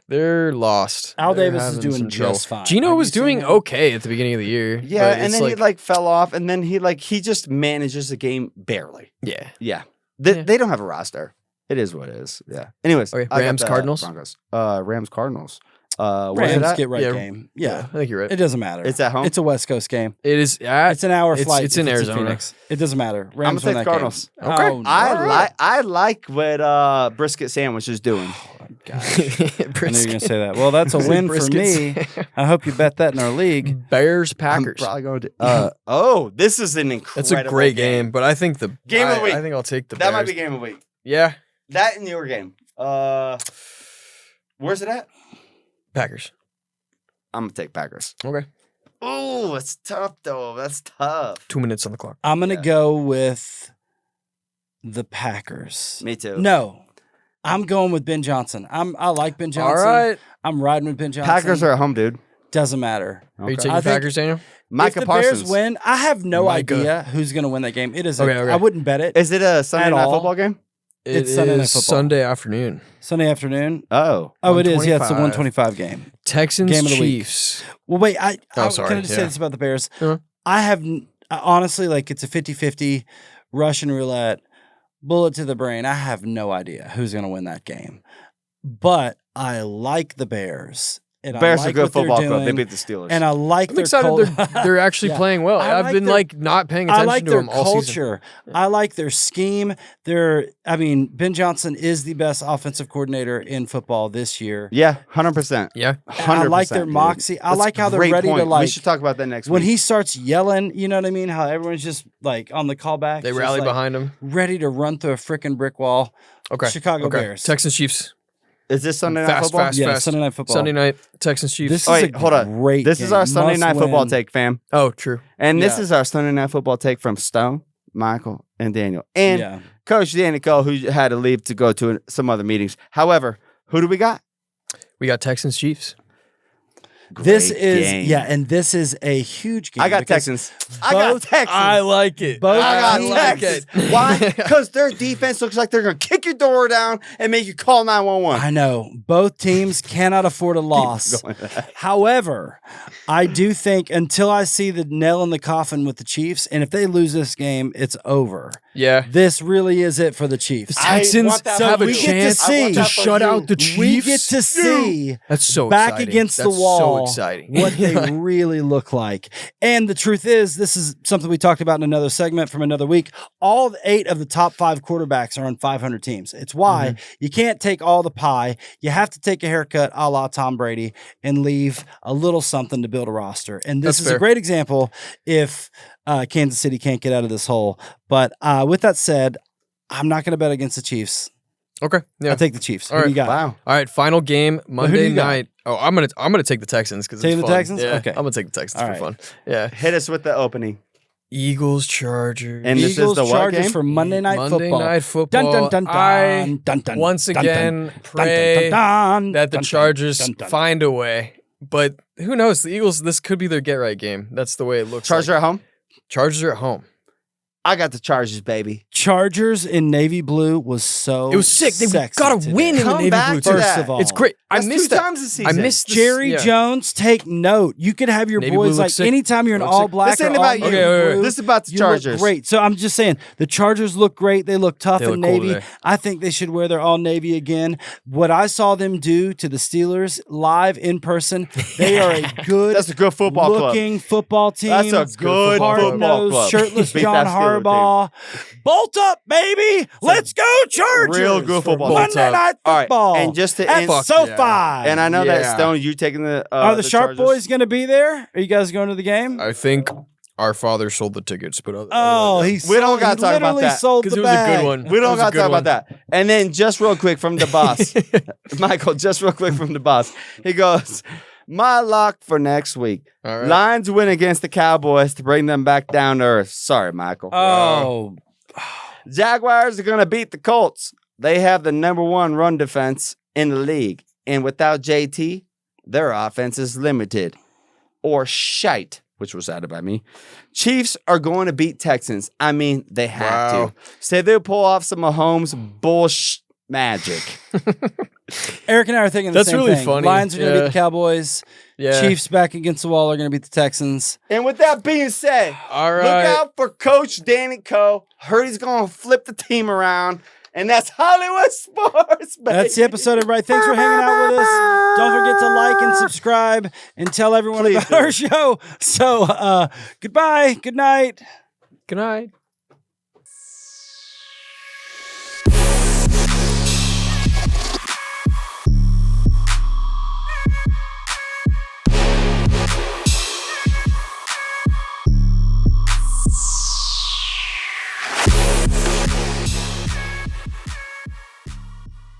They're lost. Al They're Davis is having doing some trouble. just fine. Gino Have was you seen doing him? okay at the beginning of the year. Yeah, but and it's then he fell off, and then he just manages the game barely. yeah. Yeah, Yeah. they don't have a roster. It is what it is. Yeah. Anyways, Okay, I got Rams, the Cardinals? Broncos. Rams Cardinals. Where's it Rams at? get right Yeah. game. I Yeah. think you're right. It doesn't matter. It's at home? It's a West Coast game. It is. It's an hour it's- flight. it's in if Arizona. Phoenix. It doesn't matter. I'm Rams gonna win take that Cardinals. game. Okay. Oh, no. I like what Brisket Sandwich is doing. Gosh. I knew you were going to say that. Well, that's a win for me. I hope you bet that in our league. Bears I'm Packers. probably going to. This is an incredible. That's a great game, but I think the Game of the week. I think I'll take the That Bears. might be game of the week. Yeah, That in your game. Where's it at? Packers. I'm gonna take Packers. Okay. Oh, it's tough though. That's tough. 2 minutes on the clock. I'm going to Yeah. go with the Packers. Me too. No. I'm going with Ben Johnson. I like Ben Johnson. All right. I'm riding with Ben Johnson. Packers are at home, dude. Doesn't matter. Are you Okay. taking I think- Packers, Daniel? Micah if the Parsons. Bears win, I have no Micah. idea who's going to win that game. It is. Okay, okay. I wouldn't bet it. Is it a Sunday At night all? football game? It's Sunday Night Football. Sunday afternoon. Sunday afternoon. Oh. Oh, it is. Yeah, it's the 125. 125 game. Texans Game of the week. Chiefs. Well, wait. sorry, Can I just say yeah. this about the Bears? Uh-huh. I have honestly, like, it's a 50-50 Russian roulette, bullet to the brain. I have no idea who's going to win that game, but I like the Bears. And Bears I are like a good what they're football club. They doing, beat the Steelers. and I like I'm their excited cult- they're actually Yeah. playing well. I I've like been their- like not paying I attention like to their them all season. culture. I like their scheme. Ben Johnson is the best offensive coordinator in football this year. yeah, 100%. Yeah. 100%. I like their dude. moxie. I That's like a how they're great ready to, point. We like, should talk about that next when week. he starts yelling, you know what I mean? How everyone's just like on the callback. They just, rally like, behind him. ready to run through a freaking brick wall. Okay. Chicago Bears. Texans Chiefs. Is this Sunday night Fast, football? fast. Yeah, Sunday Night Football. Sunday night Texans Chiefs. This Oh, is wait, a hold on. great This is game. our Sunday Must night football win. take, fam. Oh, true. And this Yeah. is our Sunday night football take from Stone, Michael, and Daniel. And Yeah. Coach Danny Cole, who had to leave to go to some other meetings. However, who do we got? We got Texans Chiefs. This Great is game. and this is a huge game. I got because Texans. I got both- Texans. like it. Both I got teams- Texans. Why? Because their defense looks like they're going to kick your door down and make you call 911. I know both teams cannot afford a loss. However, I do think until I see the nail in the coffin with the Chiefs, and if they lose this game, it's over. Yeah. This really is it for the Chiefs. I Texans want that have for a you. we get to chance see- I want to that for shut you. out the Chiefs. We get to see That's so back exciting. against That's the wall so exciting. what they really look like. And the truth is, this is something we talked about in another segment from another week. All 8 of the top 5 quarterbacks are on 500 teams. It's why you can't take all the pie. You have to take a haircut a la Tom Brady and leave a little something to build a roster. And this That's is fair. a great example if Kansas City can't get out of this hole. But with that said, I'm not going to bet against the Chiefs. Okay. Yeah. I take the Chiefs. All Who right. you got? Wow. All right. Final game Monday you got? night. Oh, I'm gonna take the Texans because Take it's the fun. Texans? Yeah, Okay. I'm gonna take the Texans All for right. fun. Yeah. Hit us with the opening. Eagles, Chargers. And this is Eagles, the what Chargers game? for Monday Night Monday Football. Night Football. Dun, dun, dun, I dun, dun, dun, once dun, dun, again dun, pray dun, dun, that the dun, Chargers dun, dun. find a way. But who knows? The Eagles, this could be their get right game. That's the way it looks. Chargers like. at home? Chargers are at home. I got the Chargers, baby. Chargers in navy blue was so It was sick. They sexy got to today. win in the Come navy back blue to too. First that. of all, It's great. That's I missed two that. times this I season. missed this, Jerry yeah. Jones, take note. You could have your Navy boys blue like looks sick. anytime you're in Looks all sick. black. This ain't or all about you. navy Okay, wait, wait. blue, This is about the you look Chargers. great. So I'm just saying the Chargers look great. They look tough They in look cool navy. today. I think they should wear their all navy again. What I saw them do to the Steelers live in person, they are a good. That's a good football club. looking football team. That's a good football hard-nosed, club. shirtless Beat John that Steeler Harbaugh. Bolt up, baby! Let's go, Chargers! real good for football. Monday Bolt up. Night All right, Football. and just to at end- Fuck SoFi. yeah. And I know Yeah. that Stone, you taking the Are the Sharp Chargers? Boys going to be there? Are you guys going to the game? I think our father sold the tickets, but Oh, he We don't sold- gotta he talk about literally that. sold because the it was a bag. good one. We It don't was a got to good talk one. about that. And then just real quick from the boss, Michael, just real quick from the boss. He goes, my lock for next week. All right. Lions win against the Cowboys to bring them back down to earth. Sorry, Michael. Oh, Jaguars are going to beat the Colts. They have the #1 run defense in the league. And without JT, their offense is limited. Or shite, which was added by me. Chiefs are going to beat Texans. I mean, they have Wow. to. Say they'll pull off some Mahomes bullshit magic. Eric and I are thinking the That's same really thing. funny. Lions are going to Yeah. beat the Cowboys. Yeah. Chiefs back against the wall are going to beat the Texans. And with that being said, All look right. out for Coach Danny Co. Heard he's going to flip the team around. And that's Hollywood Sports, baby. That's the episode, everybody. Thanks for hanging out with us. Don't forget to like and subscribe and tell everyone Please about do. our show. So, goodbye. Good night. Good night.